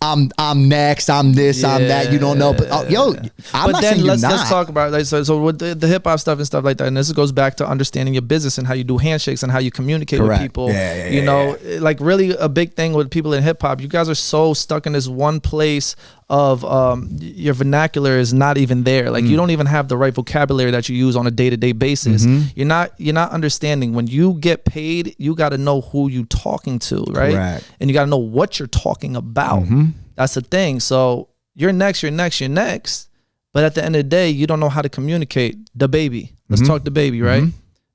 I'm next. I'm this. I'm that. You don't know, but I'm not saying you're not. Let's talk about like so with the hip hop stuff and stuff like that. And this goes back to understanding your business and how you do handshakes and how you communicate with people. You know, like really a big thing with people in hip hop. You guys are so stuck in this one place of your vernacular is not even there. Like you don't even have the right vocabulary that you use on a day-to-day basis. You're not understanding when you get paid, you got to know who you talking to, right? And you got to know what you're talking about. That's the thing. So you're next. But at the end of the day, you don't know how to communicate. The baby. Let's talk the baby, right?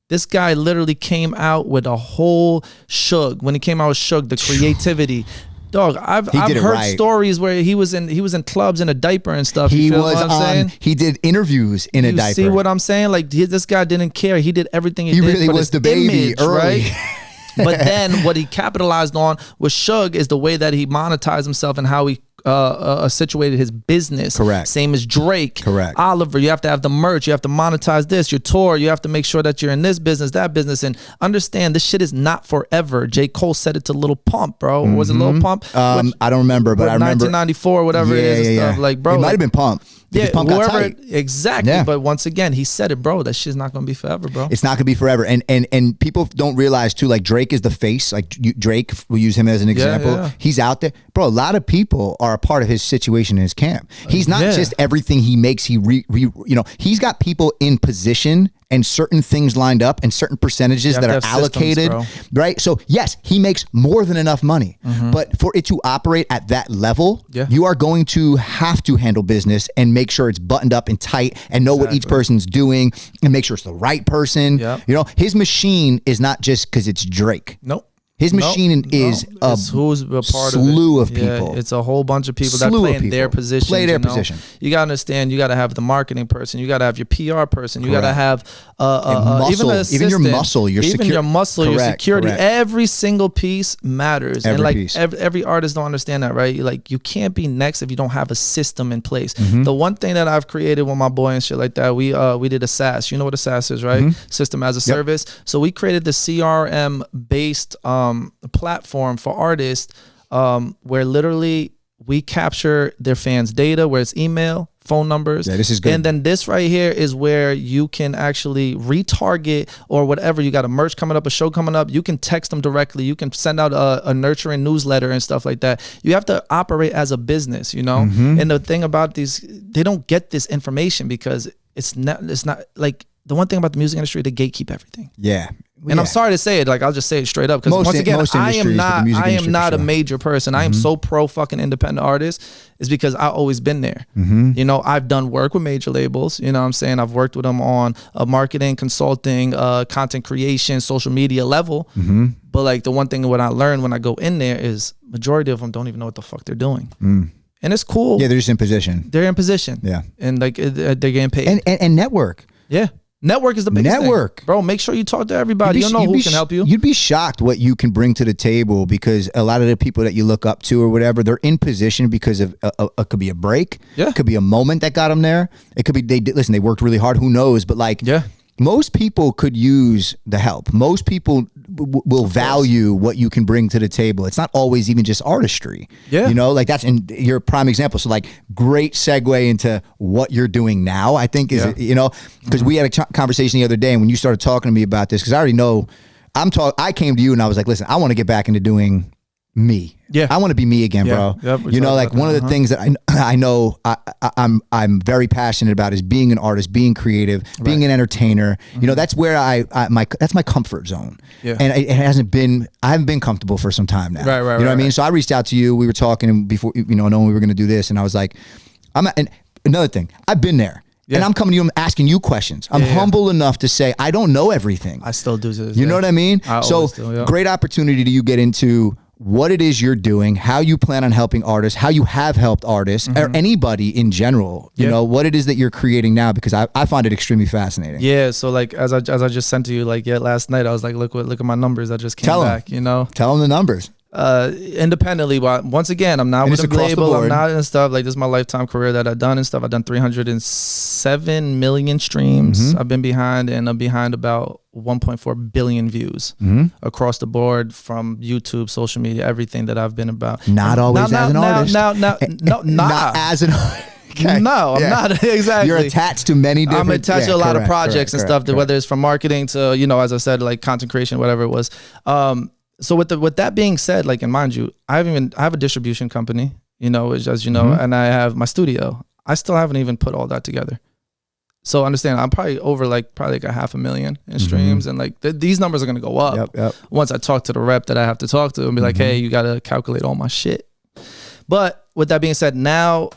This guy literally came out with a whole Suge. When he came out with Suge, the creativity. Dog, I've heard stories where he was in clubs in a diaper and stuff. He did interviews in a diaper. You see what I'm saying? Like this guy didn't care. He did everything he did really for was the baby image, early. right? But then what he capitalized on with Suge is the way that he monetized himself and how he situated his business. Correct. Same as Drake. Correct. Oliver, you have to have the merch. You have to monetize this, your tour. You have to make sure that you're in this business, that business, and understand this shit is not forever. J. Cole said it to Lil Pump, bro. Was it Lil Pump? I don't remember, but I remember 1994, whatever it is and stuff. Like, bro, it might have been Pump. Yeah, Pump got tight. Exactly. Yeah. But once again, he said it, bro. That shit's not gonna be forever, bro. It's not gonna be forever. And people don't realize too, like Drake is the face. Like Drake, we'll use him as an example. Yeah. He's out there, bro. A lot of people are a part of his situation in his camp. He's not just everything he makes. He's got people in position and certain things lined up and certain percentages that are allocated, systems, right? So yes, he makes more than enough money, but for it to operate at that level, you are going to have to handle business and make sure it's buttoned up and tight and know what each person's doing and make sure it's the right person. You know, his machine is not just because it's Drake. Nope. His machine is a slew of people. Yeah, it's a whole bunch of people that play in their position. Play their position. You got to understand, you got to have the marketing person. You got to have your PR person. You got to have even an assistant, even your muscle, your security. Every single piece matters. Every artist don't understand that, right? Like, you can't be next if you don't have a system in place. The one thing that I've created with my boy and shit like that, we did a SaaS. You know what a SaaS is, right? System as a service. So we created the CRM based platform for artists where literally we capture their fans' data, where it's email, phone numbers. Yeah, this is good. And then this right here is where you can actually retarget or whatever. You got a merch coming up, a show coming up. You can text them directly. You can send out a nurturing newsletter and stuff like that. You have to operate as a business, you know? And the thing about these, they don't get this information because it's not like, the one thing about the music industry, they gatekeep everything. Yeah. And I'm sorry to say it, like, I'll just say it straight up, because once again, I am not a major person. I am so pro fucking independent artist, is because I've always been there. You know, I've done work with major labels, you know what I'm saying? I've worked with them on a marketing, consulting, content creation, social media level. But like, the one thing what I learned when I go in there is majority of them don't even know what the fuck they're doing. And it's cool. Yeah, they're just in position. They're in position. Yeah. And like, they're getting paid. And network. Yeah. Network is the biggest thing. Bro, make sure you talk to everybody. You don't know who can help you. You'd be shocked what you can bring to the table, because a lot of the people that you look up to or whatever, they're in position because of it could be a break. Yeah. It could be a moment that got them there. It could be they worked really hard. Who knows? But like, most people could use the help. Most people will value what you can bring to the table. It's not always even just artistry. Yeah. You know, like that's in your prime example. So like, great segue into what you're doing now, I think is, you know, because we had a conversation the other day, and when you started talking to me about this, because I already know I came to you and I was like, listen, I want to get back into doing me. Yeah. I want to be me again, bro. Yep, you know, like one of the things that I know I'm very passionate about is being an artist, being creative, being an entertainer. You know, that's where that's my comfort zone. Yeah. And I haven't been comfortable for some time now. Right. You know what I mean? So I reached out to you. We were talking before, you know, knowing we were going to do this, and I was like, and another thing, I've been there. Yeah. And I'm coming to you, I'm asking you questions. I'm humble enough to say, I don't know everything. I still do this. You know what I mean? Great opportunity to you get into what it is you're doing, how you plan on helping artists, how you have helped artists, or anybody in general, you know, what it is that you're creating now, because I find it extremely fascinating. Yeah, so like, as I just sent to you, like, last night, I was like, look at my numbers that just came back, you know? Tell them the numbers. Independently, but once again, I'm not with a label, I'm not and stuff. Like, this is my lifetime career that I've done and stuff. I've done 307 million streams. I've been behind, and I'm behind about 1.4 billion views across the board, from YouTube, social media, everything that I've been about. Not always as an artist. Not as an artist. Okay. No, I'm not. Exactly. You're attached to many different... I'm attached to a lot of projects and stuff, whether it's from marketing to, you know, as I said, like content creation, whatever it was. So with that being said, like, and mind you, I have a distribution company, you know, as you know, and I have my studio. I still haven't even put all that together. So understand, I'm probably over like probably like 500,000 in streams, and like these numbers are gonna go up once I talk to the rep that I have to talk to and be like, hey, you gotta calculate all my shit. But with that being said, now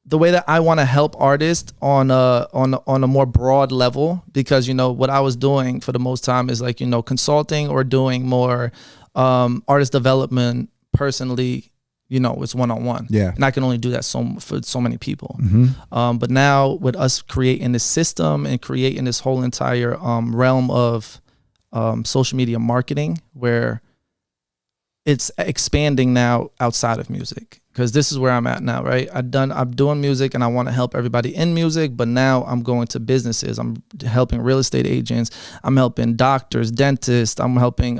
the way that I want to help artists on a more broad level, because, you know, what I was doing for the most time is like, you know, consulting or doing more artist development personally, you know, it's one-on-one. Yeah. And I can only do that for so many people. But now with us creating this system and creating this whole entire realm of social media marketing, where it's expanding now outside of music, because this is where I'm at now, right? I'm doing music and I want to help everybody in music, but now I'm going to businesses. I'm helping real estate agents. I'm helping doctors, dentists. I'm helping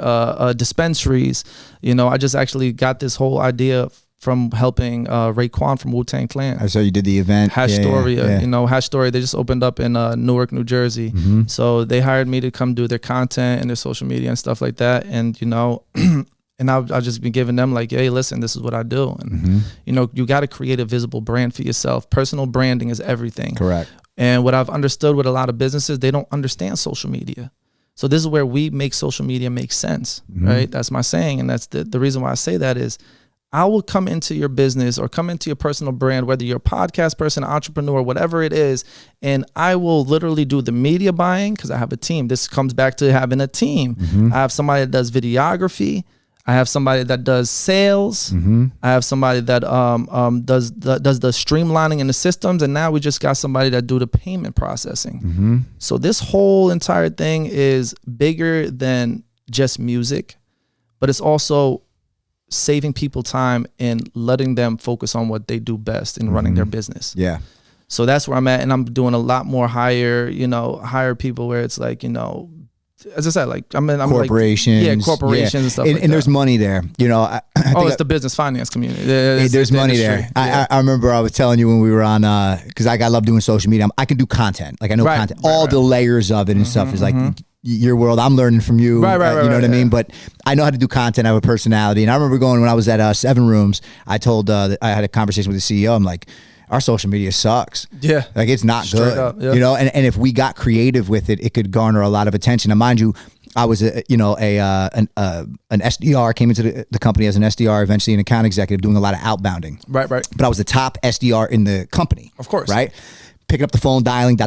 dispensaries. You know, I just actually got this whole idea from helping Raekwon from Wu-Tang Clan. I saw you did the event. Hashtoria, you know, Hashtoria, they just opened up in Newark, New Jersey. So they hired me to come do their content and their social media and stuff like that. And, you know, and I've just been giving them like, hey, listen, this is what I do. And, you know, you got to create a visible brand for yourself. Personal branding is everything. Correct. And what I've understood with a lot of businesses, they don't understand social media. So this is where we make social media make sense, right? That's my saying. And that's the reason why I say that is, I will come into your business or come into your personal brand, whether you're a podcast person, entrepreneur, whatever it is, and I will literally do the media buying because I have a team. This comes back to having a team. I have somebody that does videography. I have somebody that does sales. I have somebody that does the streamlining in the systems, and now we just got somebody that do the payment processing. So this whole entire thing is bigger than just music, but it's also saving people time and letting them focus on what they do best in running their business. Yeah. So that's where I'm at. And I'm doing a lot more hire people where it's like, you know, as I said, like I'm corporations. Like, corporations and stuff like that. And there's money there. You know, I it's the business finance community. There's money there. Yeah. I remember I was telling you when we were on, because I love doing social media. I can do content. Like I know content. All the layers of it and stuff is like your world. I'm learning from you. You know what I mean? But I know how to do content. I have a personality. And I remember when I was at 7 Rooms, I told, I had a conversation with the CEO. I'm like, our social media sucks. Yeah. Like it's not straight good. Up, yeah. You know, and if we got creative with it, it could garner a lot of attention. Now, mind you, I was an SDR, came into the company as an SDR, eventually an account executive doing a lot of outbounding. Right. But I was the top SDR in the company. Of course. Right? Picking up the phone, dialing,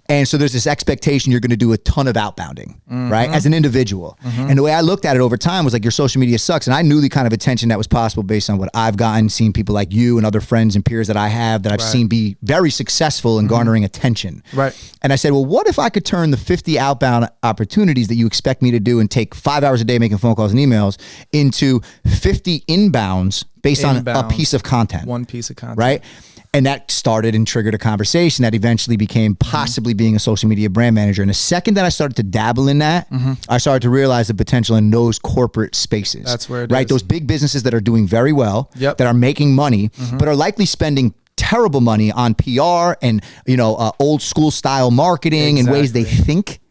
And so there's this expectation you're going to do a ton of outbounding, right? As an individual. And the way I looked at it over time was like, your social media sucks. And I knew the kind of attention that was possible based on what I've gotten, seen people like you and other friends and peers that I have that I've seen be very successful in garnering attention. Right. And I said, well, what if I could turn the 50 outbound opportunities that you expect me to do and take 5 hours a day making phone calls and emails into 50 inbounds based on a piece of content. One piece of content. Right? And that started and triggered a conversation that eventually became possibly being a social media brand manager. And the second that I started to dabble in that, I started to realize the potential in those corporate spaces. That's where it is. Those big businesses that are doing very well, that are making money, but are likely spending terrible money on PR and, you know, old school style marketing in ways they think.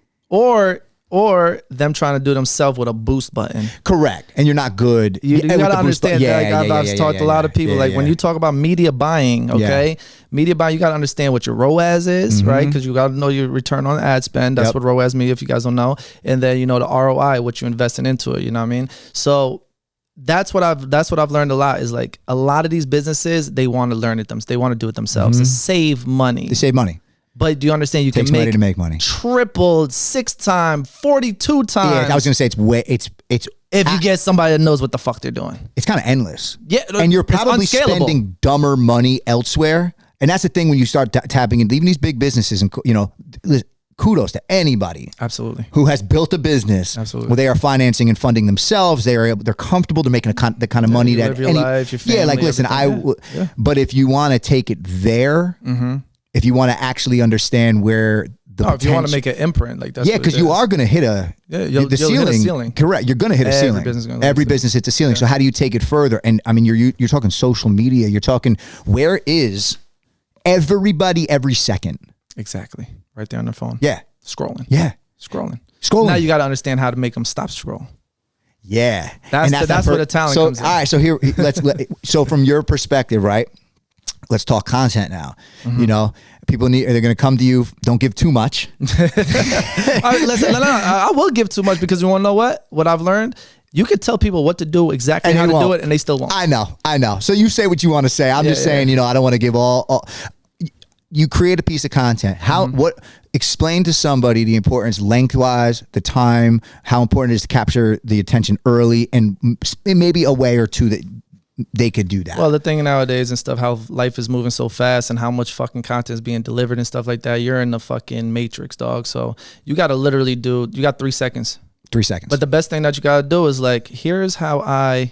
Or them trying to do themselves with a boost button. Correct. And you're not good. You got to understand that. I've talked to a lot of people. When you talk about media buying, media buying, you got to understand what your ROAS is, right? Because you got to know your return on ad spend. That's what ROAS means if you guys don't know. And then, you know, the ROI, what you're investing into it. You know what I mean? So that's what I've learned a lot is like a lot of these businesses, they want to learn it they want to do it themselves to save money. They save money. But do you understand you can make, to make money? Tripled, 6 times, 42 times. Yeah, I was gonna say it's if you get somebody that knows what the fuck they're doing. It's kind of endless. Yeah, and you're probably spending dumber money elsewhere. And that's the thing when you start tapping into even these big businesses, and you know, kudos to anybody who has built a business where they are financing and funding themselves. They're comfortable to making the kind of money that life, your family, like listen, but if you want to take it there. If you want to actually understand where the if you want to make an imprint like that, because you are going to hit the ceiling. Hit a ceiling. Correct, you're going to hit a ceiling. Every business hits a ceiling. So how do you take it further? And I mean, you're talking social media. You're talking where is everybody every second? Exactly, right there on their phone. Yeah, scrolling. Yeah, scrolling. Now you got to understand how to make them stop scroll. Yeah, that's where the talent comes in. All right, so here so from your perspective, right? Let's talk content now. You know, people they're going to come to you. Don't give too much. Listen, no, I will give too much because you want to know what I've learned? You could tell people what to do, exactly how to do it, and they still won't. I know. So you say what you want to say. I'm just saying, you know, I don't want to give all. You create a piece of content. Explain to somebody the importance lengthwise, the time, how important it is to capture the attention early, and maybe a way or two that they could do that. Well, the thing nowadays and stuff, how life is moving so fast and how much fucking content is being delivered and stuff like that, you're in the fucking matrix, dog. So you got to literally you got 3 seconds. 3 seconds. But the best thing that you got to do is like, here's how you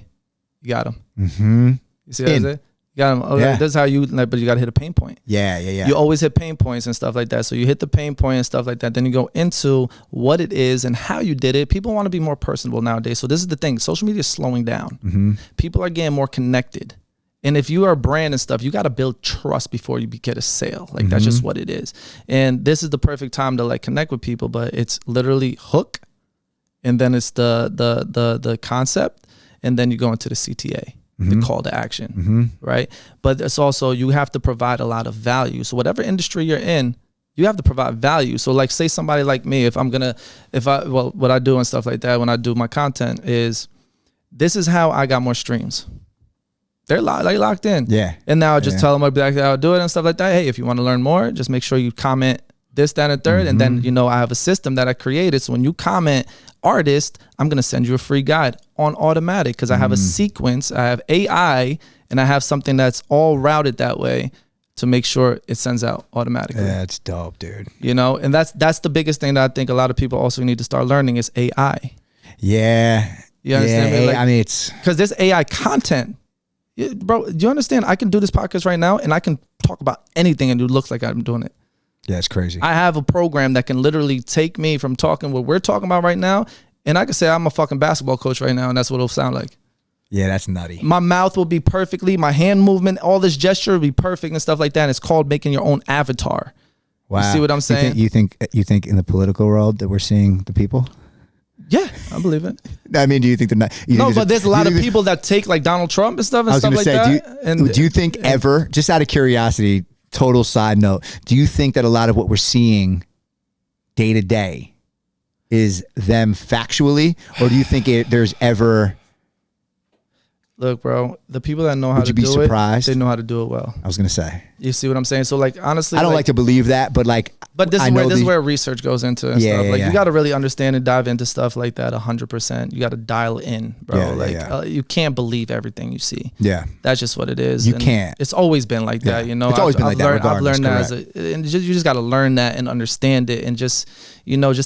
got them. Mm-hmm. You see what I'm saying? You got them. Okay, yeah. This is how you, like, but you got to hit a pain point. Yeah. You always hit pain points and stuff like that. So you hit the pain point and stuff like that. Then you go into what it is and how you did it. People want to be more personable nowadays. So this is the thing. Social media is slowing down. Mm-hmm. People are getting more connected. And if you are a brand and stuff, you got to build trust before you get a sale. Like, that's just what it is. And this is the perfect time to like connect with people, but it's literally hook. And then it's the concept. And then you go into the CTA. The call to action, right? But it's also, you have to provide a lot of value. So whatever industry you're in, you have to provide value. So like, say somebody like me, what I do and stuff like that when I do my content is, this is how I got more streams. They're locked in. Yeah. And now I just tell them exactly how I do it and stuff like that. Hey, if you want to learn more, just make sure you comment this, that, and third. And then, I have a system that I created. So when you comment artist, I'm going to send you a free guide on automatic because I have a sequence, I have AI, and I have something that's all routed that way to make sure it sends out automatically. Yeah, it's dope, dude. And that's the biggest thing that I think a lot of people also need to start learning is AI. Yeah. You understand me? Like, I mean, it's... Because there's AI content. Bro, do you understand? I can do this podcast right now and I can talk about anything and it looks like I'm doing it. Yeah, it's crazy. I have a program that can literally take me from talking what we're talking about right now, and I can say I'm a fucking basketball coach right now, and that's what it'll sound like. Yeah, that's nutty. My mouth will be perfectly, my hand movement, all this gesture will be perfect and stuff like that. And it's called making your own avatar. Wow. You see what I'm saying? You think in the political world that we're seeing the people? Yeah, I believe it. I mean, do you think they're not? No, but there's a lot of people that take like Donald Trump and stuff and stuff like that. Do you think ever, just out of curiosity, total side note, do you think that a lot of what we're seeing day to day is them factually, or do you think there's ever... Look, bro, the people that know how to do surprised? They know how to do it well. I was going to say. You see what I'm saying? So like, honestly, I don't like to believe that, but like, but this is where research goes into and stuff. Like, you got to really understand and dive into stuff like that 100%. You got to dial in, bro. You can't believe everything you see. Yeah. That's just what it is. You can't. It's always been like that, It's always been like that. I've learned that and you just got to learn that and understand it and just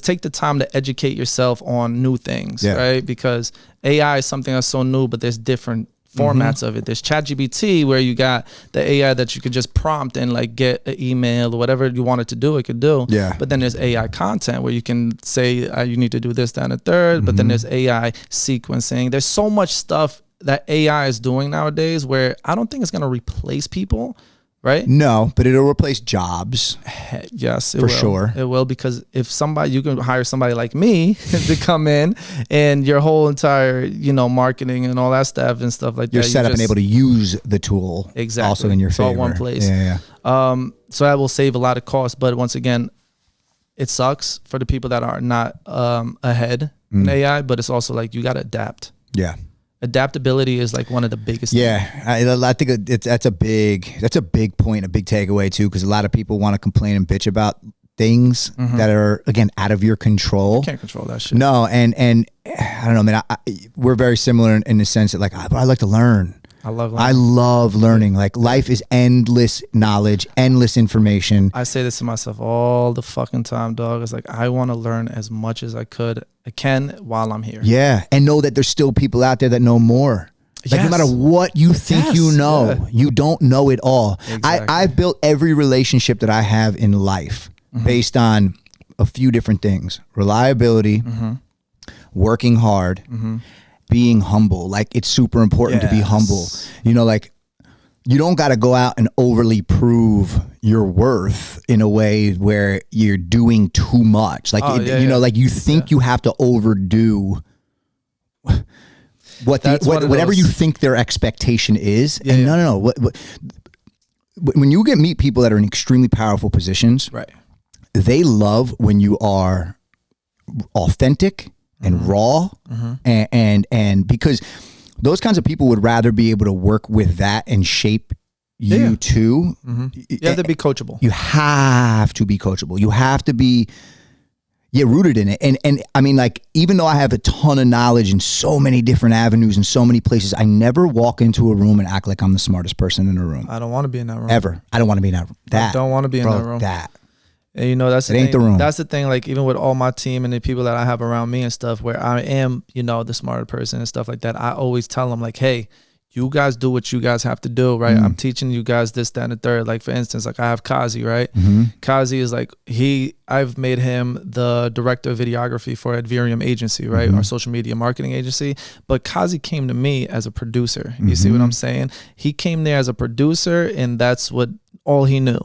take the time to educate yourself on new things, right? Because AI is something that's so new, but there's different formats of it. There's ChatGPT where you got the AI that you could just prompt and like get an email or whatever you want it to do, it could do. Yeah. But then there's AI content where you can say you need to do this, that, and the third. But then there's AI sequencing. There's so much stuff that AI is doing nowadays where I don't think it's going to replace people. Right? No, but it'll replace jobs. Yes, it for will. Sure. It will, because if you can hire somebody like me to come in and your whole entire, marketing and all that stuff and stuff like You're that. You're set up and able to use the tool. Exactly. Also in your favor. All one place. Yeah. So that will save a lot of costs. But once again, it sucks for the people that are not ahead in AI, but it's also like you got to adapt. Yeah. Adaptability is like one of the biggest things. I think that's a big point, a big takeaway too, because a lot of people want to complain and bitch about things that are, again, out of your control. You can't control that shit. No, and I don't know, man. We're very similar in the sense that like I like to learn. I love learning. I love learning. Like, life is endless knowledge, endless information. I say this to myself all the fucking time, dog. It's like, I want to learn as much as I can while I'm here. Yeah. And know that there's still people out there that know more. Like, no matter what you think you know, you don't know it all. Exactly. I've built every relationship that I have in life based on a few different things. Reliability, working hard, being humble. Like, it's super important to be humble. Like, you don't got to go out and overly prove your worth in a way where you're doing too much. Like, like you think you have to overdo whatever you think their expectation is. And no. When you meet people that are in extremely powerful positions, right? They love when you are authentic and raw, and because those kinds of people would rather be able to work with that and shape you too. You have to be coachable. You have to be coachable. You have to be rooted in it. And I mean, like, even though I have a ton of knowledge in so many different avenues and so many places, I never walk into a room and act like I'm the smartest person in the room. I don't want to be in that room. Ever. I don't want to be in that room. I don't want to be in that room. And you know, that's the It ain't thing. the room. That's the thing. Like even with all my team and the people that I have around me and stuff, where I am, you know, the smarter person and stuff like that, I always tell them like, hey, you guys do what you guys have to do, right? I'm teaching you guys this, that, and the third. Like for instance, like I have Kazi, right? Kazi is like I've made him the director of videography for Adverium agency, right? Our social media marketing agency. But Kazi came to me as a producer. You see what I'm saying? He came there as a producer, and that's what all he knew.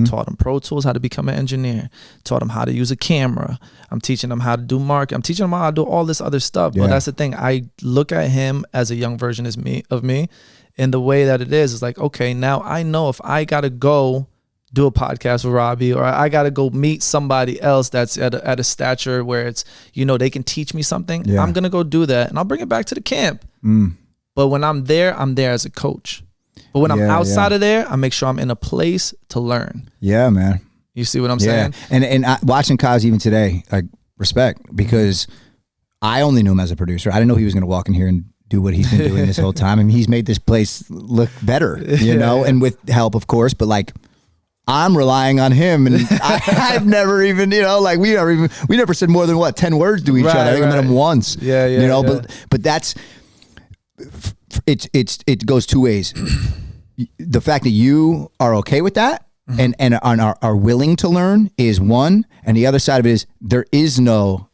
Taught him Pro Tools, how to become an engineer. Taught him how to use a camera. I'm teaching him how to do marketing. I'm teaching him how to do all this other stuff. But that's the thing. I look at him as a young version of me. And the way that it is like, okay, now I know if I got to go do a podcast with Robbie, or I got to go meet somebody else that's at a stature where it's, you know, they can teach me something. I'm going to go do that, and I'll bring it back to the camp. But when I'm there as a coach. But when I'm outside of there, I make sure I'm in a place to learn. Yeah, man. You see what I'm saying? And watching Kaz even today, like respect, because I only knew him as a producer. I didn't know he was going to walk in here and do what he's been doing this whole time. I mean, he's made this place look better, you know, and with help, of course, but like I'm relying on him, and I've never even, you know, like we never said more than 10 words to each other. I think I met him once, you know, but that's, it goes two ways. The fact that you are okay with that and are willing to learn is one, and the other side of it is there is no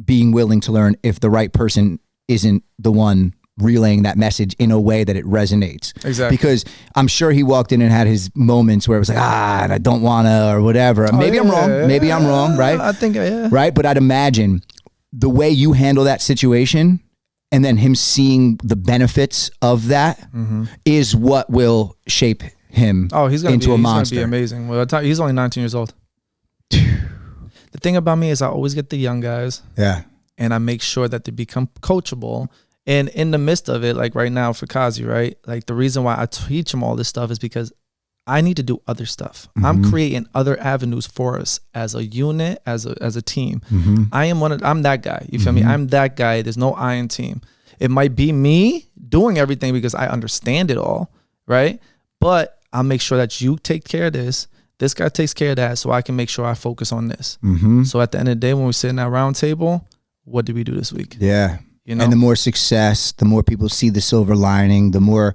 being willing to learn if the right person isn't the one relaying that message in a way that it resonates. Exactly. Because I'm sure he walked in and had his moments where it was like, I don't wanna, or whatever. Maybe I'm wrong. Maybe I'm wrong, right? I think, right? But I'd imagine the way you handle that situation, and then him seeing the benefits of that is what will shape him into a monster. He's going to be amazing. Well, he's only 19 years old. The thing about me is I always get the young guys. Yeah. And I make sure that they become coachable. And in the midst of it, like right now for Kazi, right? Like the reason why I teach him all this stuff is because I need to do other stuff. I'm creating other avenues for us as a unit, as a team. I'm that guy. You feel me? I'm that guy. There's no I in team. It might be me doing everything because I understand it all, right? But I'll make sure that you take care of this. This guy takes care of that, so I can make sure I focus on this. So at the end of the day, when we sit in that round table, what did we do this week? Yeah. You know? And the more success, the more people see the silver lining, the more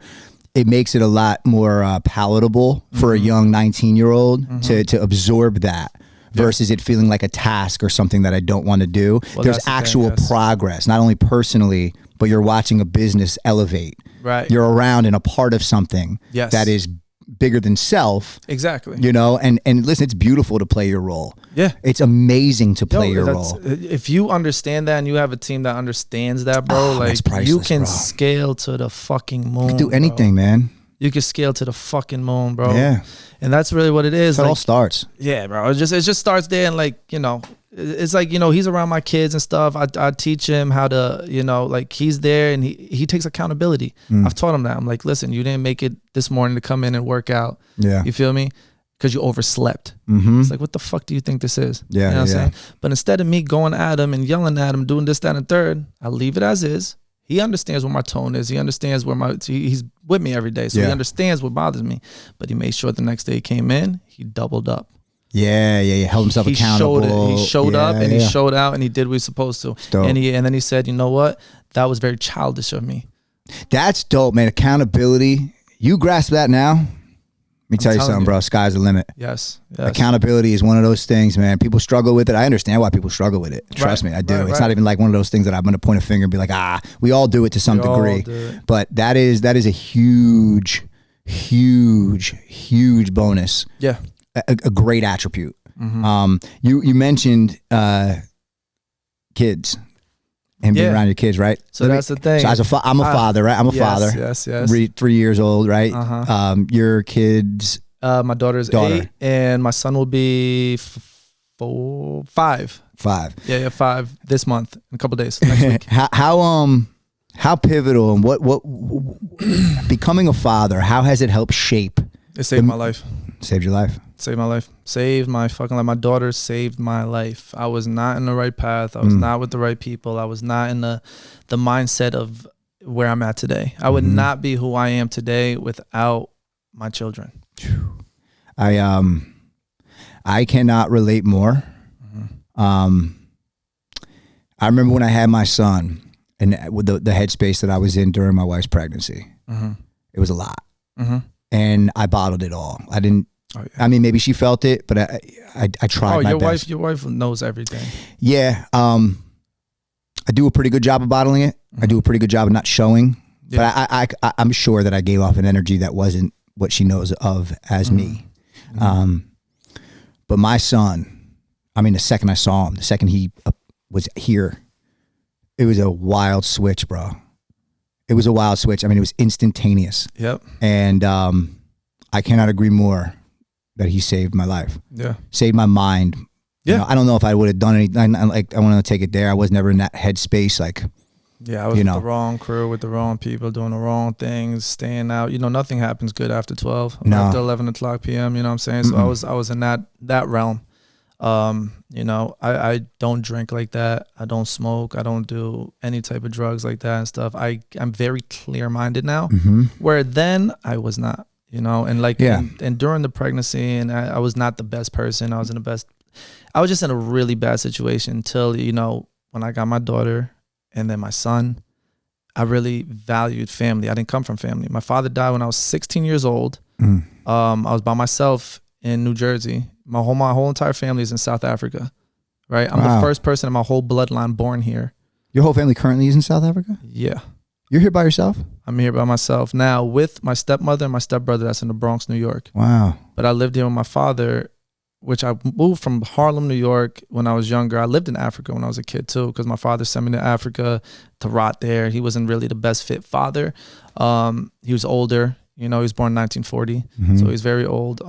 it makes it a lot more palatable for a young 19-year-old to absorb that versus it feeling like a task or something that I don't want to do. Well, there's actual progress, not only personally, but you're watching a business elevate. Right. You're around and a part of something that is bigger than self. Exactly. You know, and listen, it's beautiful to play your role. Yeah. It's amazing to play your role. If you understand that and you have a team that understands that, bro, like you can scale to the fucking moon. You can do anything, man. You can scale to the fucking moon, bro. Yeah. And that's really what it is. It all starts. Yeah, bro. It just starts there, and like, you know, it's like, you know, he's around my kids and stuff. I teach him how to, you know, like he's there and he takes accountability. I've taught him that. I'm like, listen, you didn't make it this morning to come in and work out. Yeah. You feel me? Because you overslept. It's like, what the fuck do you think this is? Yeah. You know what I'm saying? But instead of me going at him and yelling at him, doing this, that, and third, I leave it as is. He understands what my tone is. He understands where he's with me every day. So he understands what bothers me. But he made sure the next day he came in, he doubled up. Yeah. Held himself accountable. He showed up and he showed out and he did what he was supposed to. And then he said, you know what? That was very childish of me. That's dope, man. Accountability. You grasp that now. Let me tell you something, bro. Sky's the limit. Yes. Accountability is one of those things, man. People struggle with it. I understand why people struggle with it. Trust me, I do. It's not even like one of those things that I'm going to point a finger and be like, we all do it to some degree. But that is a huge bonus. Yeah. A great attribute. You mentioned kids. And being around your kids, right? So that's the thing. So I'm a father, right? I'm a father. Yes. 3 years old, right? Your kids? My daughter's 8, and my son will be 5. 5. Yeah, 5 this month in a couple of days. Next week. How pivotal and what becoming a father? How has it helped shape? It saved my life. Saved your life. Saved my life. Saved my fucking life. My daughter saved my life. I was not in the right path. I was not with the right people. I was not in the mindset of where I'm at today. I would not be who I am today without my children. I I cannot relate more. I remember when I had my son and with the headspace that I was in during my wife's pregnancy. It was a lot. And I bottled it all. I didn't. Oh, yeah. I mean, maybe she felt it, but I tried my best. Your wife knows everything. Yeah. I do a pretty good job of bottling it. I do a pretty good job of not showing. Yeah. But I'm sure that I gave off an energy that wasn't what she knows of as me. But my son, I mean, the second I saw him, the second he was here, it was a wild switch, bro. It was a wild switch. I mean, it was instantaneous. Yep. And I cannot agree more that he saved my life. Yeah. Saved my mind. Yeah. You know, I don't know if I would have done anything. Like, I want to take it there. I was never in that headspace. Like, yeah, I was with the wrong crew, with the wrong people, doing the wrong things, staying out. You know, nothing happens good after 12, after 11 o'clock p.m. You know what I'm saying? So I was in that realm. You know, I don't drink like that. I don't smoke. I don't do any type of drugs like that and stuff. I'm very clear-minded now, where then I was not, you know, and like, and during the pregnancy, and I was not the best person. I was just in a really bad situation until, you know, when I got my daughter and then my son. I really valued family. I didn't come from family. My father died when I was 16 years old. I was by myself in New Jersey. My whole entire family is in South Africa, right? I'm the first person in my whole bloodline born here. Your whole family currently is in South Africa? Yeah. You're here by yourself? I'm here by myself now with my stepmother and my stepbrother that's in the Bronx, New York. Wow. But I lived here with my father, which I moved from Harlem, New York when I was younger. I lived in Africa when I was a kid too, because my father sent me to Africa to rot there. He wasn't really the best fit father. He was older. You know, he was born in 1940, so he's very old.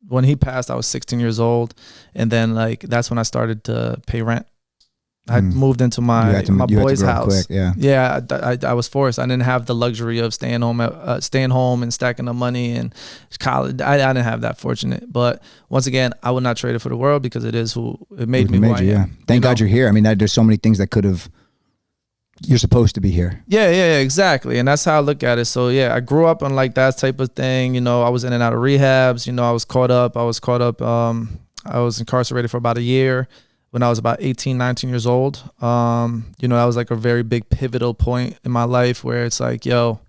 When he passed, I was 16 years old. And then like, that's when I started to pay rent. I moved into my boy's house. Quick, yeah. I was forced. I didn't have the luxury of staying home and stacking up money and college. I didn't have that fortunate. But once again, I would not trade it for the world because it made me who I am. Thank God you're here. I mean, there's so many things that could have. You're supposed to be here. Yeah, exactly. And that's how I look at it. So yeah, I grew up on like that type of thing. You know, I was in and out of rehabs. You know, I was caught up. I was incarcerated for about a year when I was about 18, 19 years old. You know, that was like a very big pivotal point in my life where it's like, yo,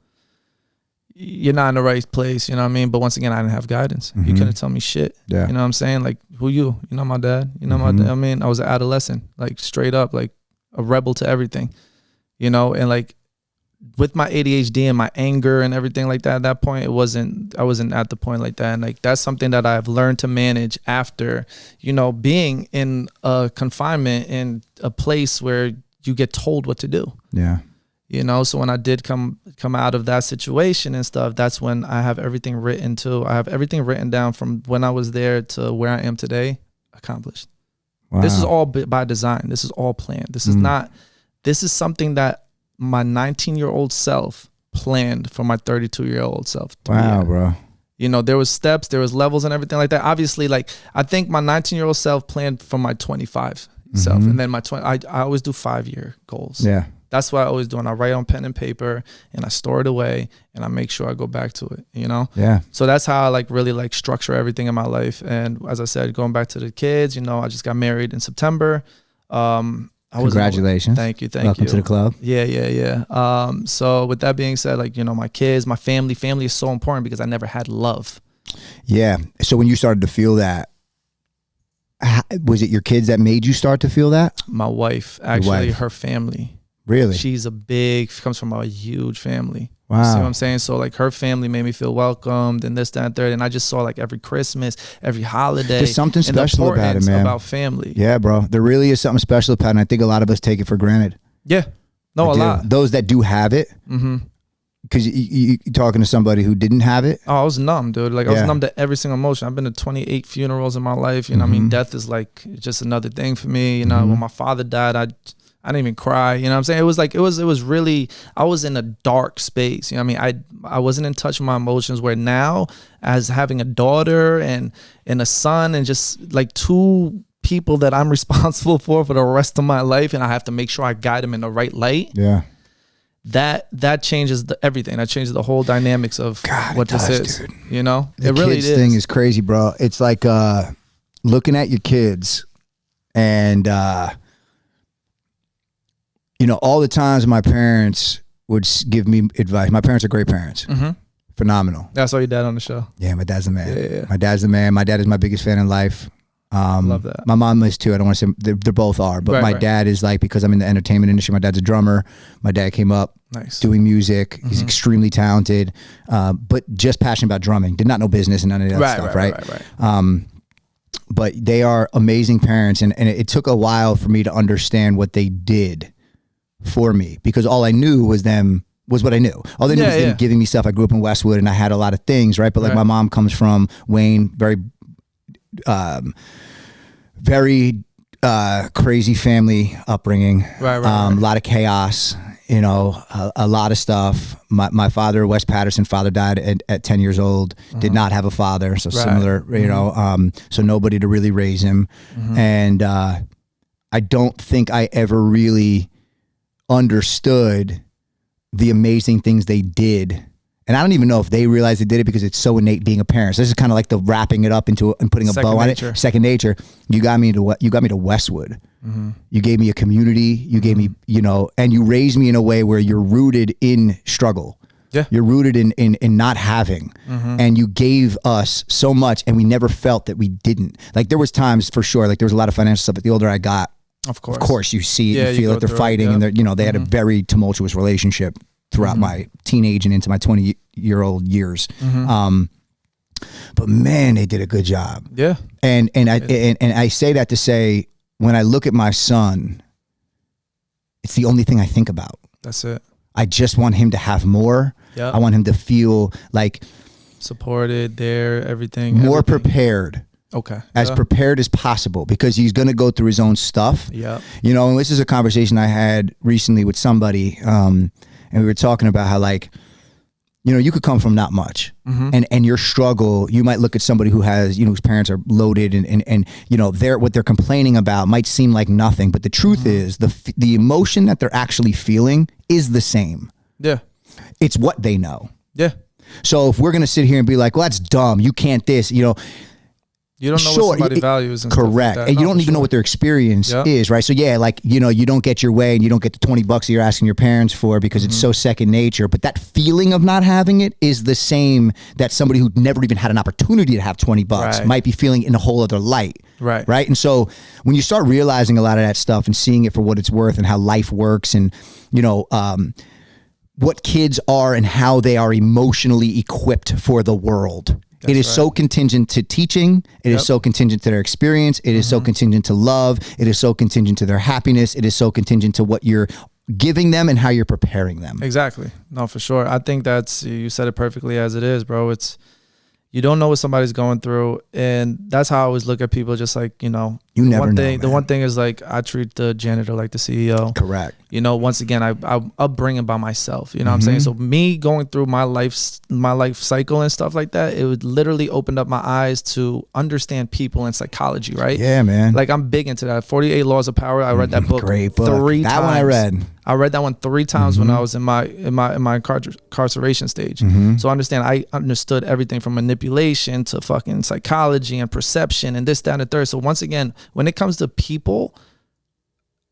you're not in the right place. You know what I mean? But once again, I didn't have guidance. You couldn't tell me shit. Yeah. You know what I'm saying? Like, who you? You know my dad. You know my dad. I mean, I was an adolescent, like straight up, like a rebel to everything. You know, and like with my ADHD and my anger and everything like that, at that point, I wasn't at the point like that. And like, that's something that I've learned to manage after, you know, being in a confinement in a place where you get told what to do. Yeah. You know, so when I did come out of that situation and stuff, that's when I have everything written too. I have everything written down from when I was there to where I am today, accomplished. Wow. This is all by design. This is all planned. This is not. This is something that my 19-year-old self planned for my 32-year-old self. Wow, bro. You know, there was steps, there was levels and everything like that. Obviously, like I think my 19-year-old self planned for my 25 self. And then my 20, I always do 5-year goals. Yeah. That's what I always do. And I write on pen and paper and I store it away and I make sure I go back to it, you know? Yeah. So that's how I like really like structure everything in my life. And as I said, going back to the kids, you know, I just got married in September. Congratulations. Thank you. Welcome to the club. Yeah. So with that being said, like, you know, my kids, my family is so important because I never had love. Yeah. So when you started to feel that, was it your kids that made you start to feel that? My wife, actually, her family. Really? Comes from a huge family. Wow. You see what I'm saying? So like her family made me feel welcomed and this, that, and third. And I just saw like every Christmas, every holiday. There's something special about it, man. About family. Yeah, bro. There really is something special about it. And I think a lot of us take it for granted. Yeah. No, a lot. Those that do have it. Because you're talking to somebody who didn't have it. Oh, I was numb, dude. Like I was numb to every single emotion. I've been to 28 funerals in my life. You know what I mean? Death is like just another thing for me. You know, when my father died, I didn't even cry. You know what I'm saying? It was like, it was really, I was in a dark space. You know what I mean? I wasn't in touch with my emotions, where now as having a daughter and a son and just like two people that I'm responsible for the rest of my life. And I have to make sure I guide them in the right light. Yeah. That changes everything. That changes the whole dynamics of what this is. Dude. You know, The really kids thing is crazy, bro. It's like, looking at your kids and, you know, all the times my parents would give me advice. My parents are great parents. Phenomenal. Yeah, I saw your dad on the show. Yeah, my dad's the man. Yeah. My dad's the man. My dad is my biggest fan in life. Love that. My mom is too. I don't want to say they're both are, but my dad is like, because I'm in the entertainment industry, my dad's a drummer. My dad came up doing music. He's extremely talented, but just passionate about drumming. Did not know business and none of that stuff, right? But they are amazing parents, and it took a while for me to understand what they did for me, because all I knew was what I knew. All they knew was them giving me stuff. I grew up in Westwood and I had a lot of things, right? But like my mom comes from Wayne, very crazy family upbringing. A lot of chaos, you know, a lot of stuff. My father, Wes Patterson, father died at 10 years old, did not have a father. So similar, you know, so nobody to really raise him. And I don't think I ever really understood the amazing things they did. And I don't even know if they realized they did it because it's so innate being a parent. So this is kind of like the wrapping it up into and putting a bow on it. Second nature. You got me to Westwood. You gave me a community. You gave me, you know, and you raised me in a way where you're rooted in struggle. Yeah. You're rooted in not having. And you gave us so much, and we never felt that we didn't. Like there was times for sure, like there was a lot of financial stuff, but the older I got, of course you see it, you feel like they're fighting, and they're, you know, they had a very tumultuous relationship throughout my teenage and into my 20-year-old years. But man, they did a good job. Yeah. And I say that to say, when I look at my son, it's the only thing I think about. That's it. I just want him to have more. I want him to feel like supported there, everything. More prepared. Okay. As prepared as possible, because he's going to go through his own stuff. Yeah. You know, and this is a conversation I had recently with somebody, and we were talking about how, like, you know, you could come from not much, and your struggle, you might look at somebody who has, you know, whose parents are loaded, and you know, what they're complaining about might seem like nothing, but the truth is the emotion that they're actually feeling is the same. Yeah. It's what they know. Yeah. So if we're going to sit here and be like, well, that's dumb, you can't this, you know, you don't know what somebody values. And correct. Like and you don't even know what their experience is, right? So yeah, like, you know, you don't get your way and you don't get the $20 that you're asking your parents for because it's so second nature. But that feeling of not having it is the same that somebody who never even had an opportunity to have $20 might be feeling in a whole other light. Right. Right. And so when you start realizing a lot of that stuff and seeing it for what it's worth and how life works, and, you know, what kids are and how they are emotionally equipped for the world. It is so contingent to teaching. It is so contingent to their experience. It is so contingent to love. It is so contingent to their happiness. It is so contingent to what you're giving them and how you're preparing them. Exactly. No, for sure. I think you said it perfectly as it is, bro. You don't know what somebody's going through, and that's how I always look at people. Just like, you know, you never know. The one thing is, like, I treat the janitor like the CEO. Correct. You know, once again, I'm upbringing by myself. You know what I'm saying? So me going through my life cycle and stuff like that, it would literally open up my eyes to understand people and psychology. Right? Yeah, man. Like, I'm big into that. 48 Laws of Power. I read that book. Great book. 3 times. That one I read. I read that one 3 times when I was in my incarceration stage. So I understood everything from manipulation to fucking psychology and perception and this, that, and the third. So once again, when it comes to people,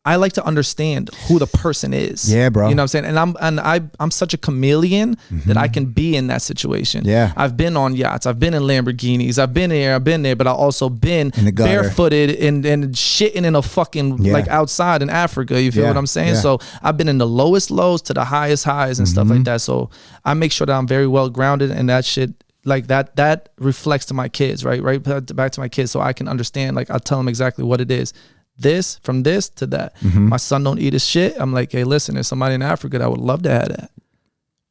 I like to understand who the person is. Yeah, bro. You know what I'm saying? And I'm such a chameleon that I can be in that situation. Yeah. I've been on yachts. I've been in Lamborghinis. I've been here. I've been there. But I've also been barefooted and shitting in a fucking, like, outside in Africa. You feel what I'm saying? Yeah. So I've been in the lowest lows to the highest highs and stuff like that. So I make sure that I'm very well grounded, and that shit, like, that reflects to my kids, right back to my kids, so I can understand. Like, I'll tell them exactly what it is. This, from this to that. My son don't eat his shit. I'm like, hey, listen, there's somebody in Africa that would love to have that.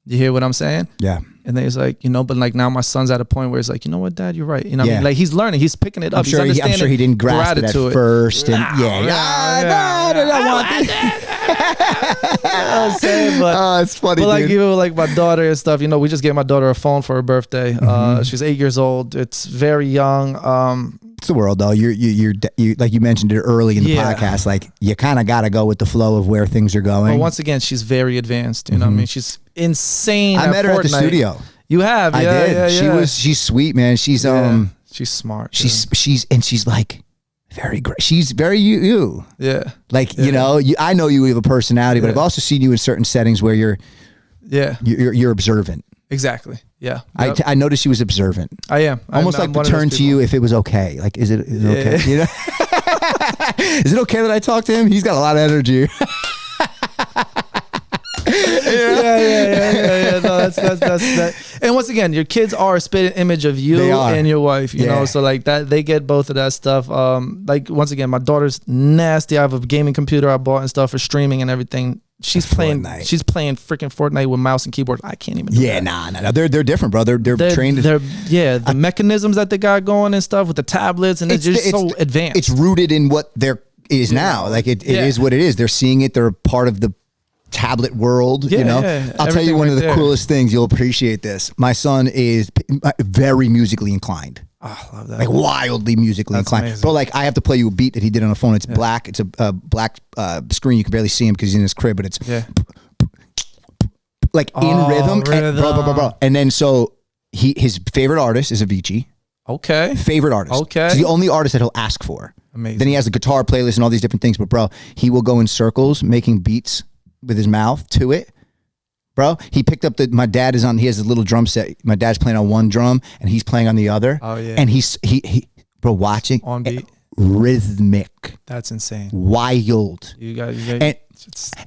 You hear what I'm saying? Yeah. And then he's like, you know, but like now my son's at a point where it's like, you know what, Dad, you're right. You know what I mean? Like, he's learning, he's picking it up. I'm sure he didn't grasp it at first. And I want this. I'm saying, but it's funny. But like, even like my daughter and stuff, you know, we just gave my daughter a phone for her birthday. She's 8 years old. It's very young. It's the world, though. You like you mentioned it early in the podcast. Like, you kind of got to go with the flow of where things are going. But once again, she's very advanced. You know what I mean? She's insane. I met her at the studio. You have? I did. She's sweet, man. She's She's smart. She's like very great. She's very you. Yeah. Like, you know, I know you have a personality, but I've also seen you in certain settings where you're observant. Exactly. Yeah. Yep. I noticed she was observant. I am. Almost like to turn to you if it was okay. Like, is it okay? You know? Is it okay that I talk to him? He's got a lot of energy. Yeah. No, that's that. And once again, your kids are a spitting image of you and your wife, you know, so like that, they get both of that stuff. Like, once again, my daughter's nasty. I have a gaming computer I bought and stuff for streaming and everything. She's playing freaking Fortnite with mouse and keyboard. I can't even do that. Nah. They're different, bro. They're trained. The mechanisms that they got going and stuff with the tablets, and it's just so advanced. It's rooted in what there is now. Like, it is what it is. They're seeing it. They're part of the tablet world, you know. I'll tell you one of the coolest things. You'll appreciate this. My son is very musically inclined. Oh, I love that. Like, wildly musically inclined. Amazing. Bro, like, I have to play you a beat that he did on a phone. It's black. It's a black screen. You can barely see him because he's in his crib, but it's like in rhythm. And, bro. And then so his favorite artist is Avicii. Okay. Favorite artist. Okay. He's the only artist that he'll ask for. Amazing. Then he has a guitar playlist and all these different things. But bro, he will go in circles making beats with his mouth to it. Bro, he picked up my dad he has a little drum set. My dad's playing on one drum and he's playing on the other. Oh yeah. And he watching on beat. Rhythmic. That's insane. Wild. You got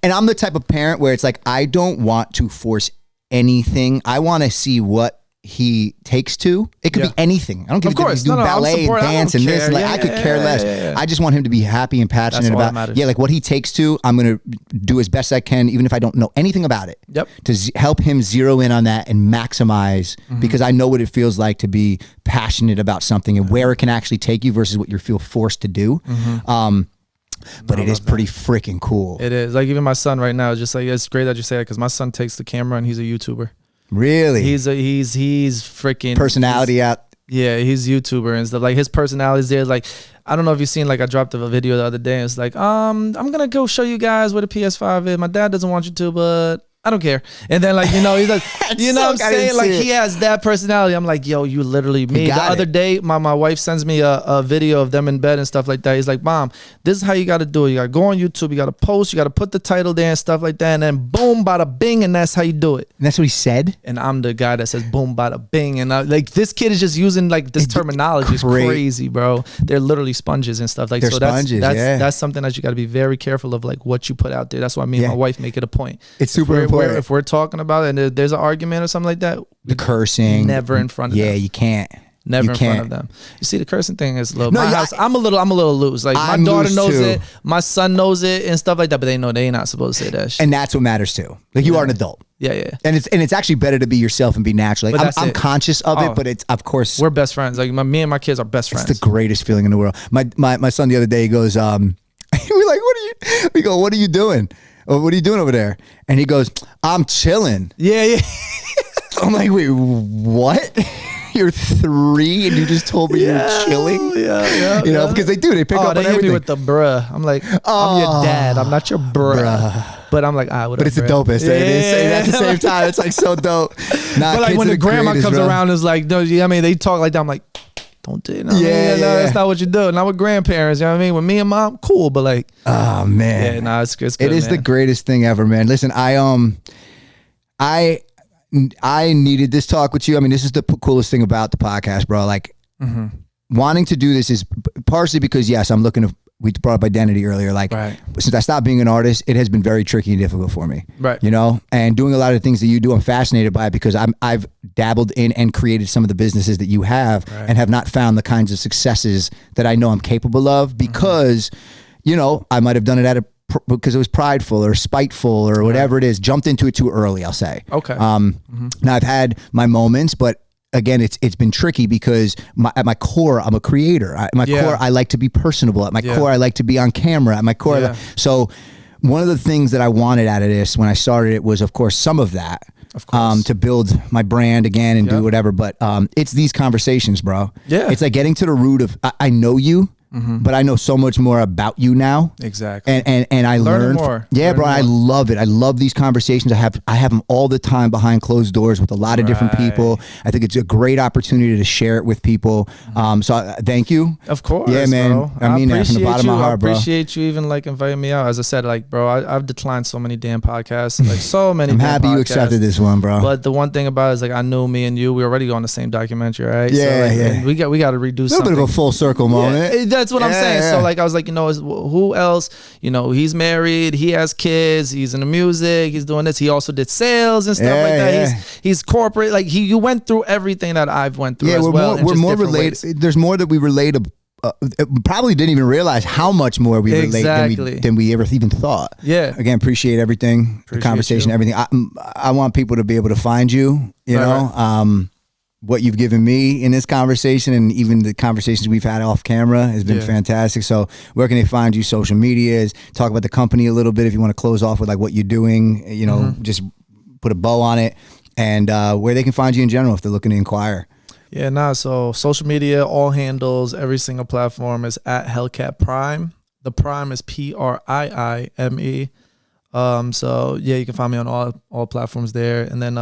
and I'm the type of parent where it's like, I don't want to force anything. I want to see what he takes to. It could be anything. I don't give a damn if he's doing ballet and dance and this. Like, I could care less. I just want him to be happy and passionate about. Like what he takes to, I'm gonna do as best I can, even if I don't know anything about it. Yep. To help him zero in on that and maximize, because I know what it feels like to be passionate about something and where it can actually take you versus what you feel forced to do. But it is pretty freaking cool. It is. Like, even my son right now, just like, it's great that you say it, because my son takes the camera and he's a YouTuber. Really? He's freaking personality out. Yeah, he's YouTuber and stuff. Like, his personality's there. Like, I don't know if you've seen, like, I dropped a video the other day. And it's like, I'm gonna go show you guys where the PS5 is. My dad doesn't want you to, but I don't care. And then, like, you know, he's like, you know what I'm saying? Like, he has that personality. I'm like, yo, you literally me. The other day, my wife sends me a video of them in bed and stuff like that. He's like, Mom, this is how you got to do it. You got to go on YouTube. You got to post. You got to put the title there and stuff like that. And then boom, bada bing. And that's how you do it. And that's what he said? And I'm the guy that says boom, bada bing. And like, this kid is just using like this terminology. It's crazy, bro. They're literally sponges and stuff. Like, they're sponges, that's something that you got to be very careful of, like what you put out there. That's why me and my wife make it a point. It's super important. If we're talking about it and there's an argument or something like that, the cursing, never in front of them. Yeah, you can't. Never in front of them. You see, the cursing thing is low. My house, I'm a little loose. Like, my daughter knows it, my son knows it, and stuff like that. But they know they ain't not supposed to say that shit. And that's what matters too. Like, you are an adult. Yeah. And it's actually better to be yourself and be natural. Like, I'm conscious of it, but it's, of course, we're best friends. Like, me and my kids are best friends. It's the greatest feeling in the world. My son the other day, he goes, we're like, what are you doing? What are you doing over there? And he goes, I'm chilling. Yeah. I'm like, wait, what? You're 3 and you just told me you're chilling? Yeah. You know, because they pick up on everything. Hit me with the bruh. I'm like, I'm your dad. I'm not your bruh. But I'm like, whatever. But it's the dopest. Yeah. At the same time, it's like so dope. But like, when the grandma comes around, it's like, no, I mean, they talk like that. I'm like, don't do it. No, that's not what you do. Not with grandparents. You know what I mean? With me and mom, cool. But like, oh man, yeah, nah, it's good. It is the greatest thing ever, man. Listen, I needed this talk with you. I mean, this is the coolest thing about the podcast, bro. Like, wanting to do this is partially because, yes, I'm looking to. We brought up identity earlier. Like, since I stopped being an artist, it has been very tricky and difficult for me. Right. You know, and doing a lot of the things that you do, I'm fascinated by it because I've dabbled in and created some of the businesses that you have and have not found the kinds of successes that I know I'm capable of because, you know, I might have done it because it was prideful or spiteful or whatever it is. Jumped into it too early, I'll say. Okay. Now I've had my moments, but again, it's been tricky because at my core, I'm a creator. At my core, I like to be personable. At my core, I like to be on camera. At my core, so one of the things that I wanted out of this when I started it was, of course, some of that. Of course. To build my brand again and do whatever. But it's these conversations, bro. Yeah. It's like getting to the root of, I know you. but I know so much more about you now. Exactly. And I learned more. Yeah, bro, I love it. I love these conversations. I have them all the time behind closed doors with a lot of different people. I think it's a great opportunity to share it with people. So thank you. Of course. Yeah, man. Bro. I mean that from the bottom of my heart, bro. I appreciate you even like inviting me out. As I said, like, bro, I've declined so many damn podcasts, like so many. I'm happy you accepted this one, bro. But the one thing about it is, like, I knew me and you, we already on the same documentary, right? Yeah, so, like, we got to redo something. A little bit of a full circle moment. Yeah, that's what I'm saying. So like, I was like, you know, who else? You know, he's married, he has kids, he's in the music, he's doing this. He also did sales and stuff like that. He's corporate. Like you went through everything that I've went through. As we're more related. There's more that we relate. Probably didn't even realize how much more we relate than we ever even thought. Yeah. Again, appreciate everything, the conversation, everything. I want people to be able to find you. You know. What you've given me in this conversation and even the conversations we've had off camera has been fantastic. So where can they find you? Social medias, talk about the company a little bit if you want to close off with like what you're doing, you know, just put a bow on it, and where they can find you in general if they're looking to inquire. Yeah, so social media, all handles, every single platform is at Hellcat Priime. The Prime is Priime. So yeah, you can find me on all platforms there. And then,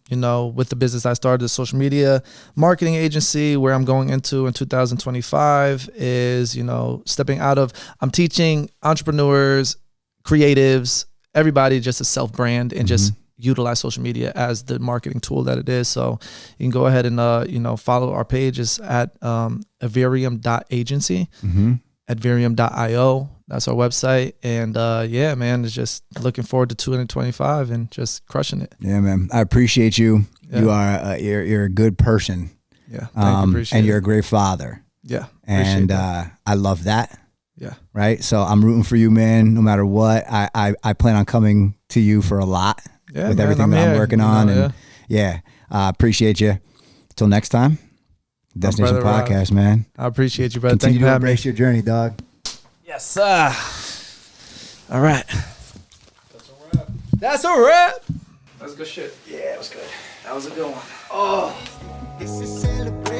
you know, with the business I started, the social media marketing agency, where I'm going into in 2025 is, you know, I'm teaching entrepreneurs, creatives, everybody just to self-brand and just utilize social media as the marketing tool that it is. So you can go ahead and, you know, follow our pages at Adverium.agency, Adverium.io. That's our website. And yeah, man, it's just looking forward to 2025 and just crushing it. Yeah, man. I appreciate you. Yeah. You are you're a good person. Yeah. Thank you. Appreciate and you're a great father. Yeah. And I love that. Yeah. Right. So I'm rooting for you, man, no matter what. I plan on coming to you for a lot with everything that I'm working on. And appreciate you. Till next time. Destination Podcast, man. I appreciate you, brother. Continue to embrace your journey, dog. Yes, sir. All right. That's a wrap. That's good shit. Yeah, it was good. That was a good one. Oh. It's a celebration.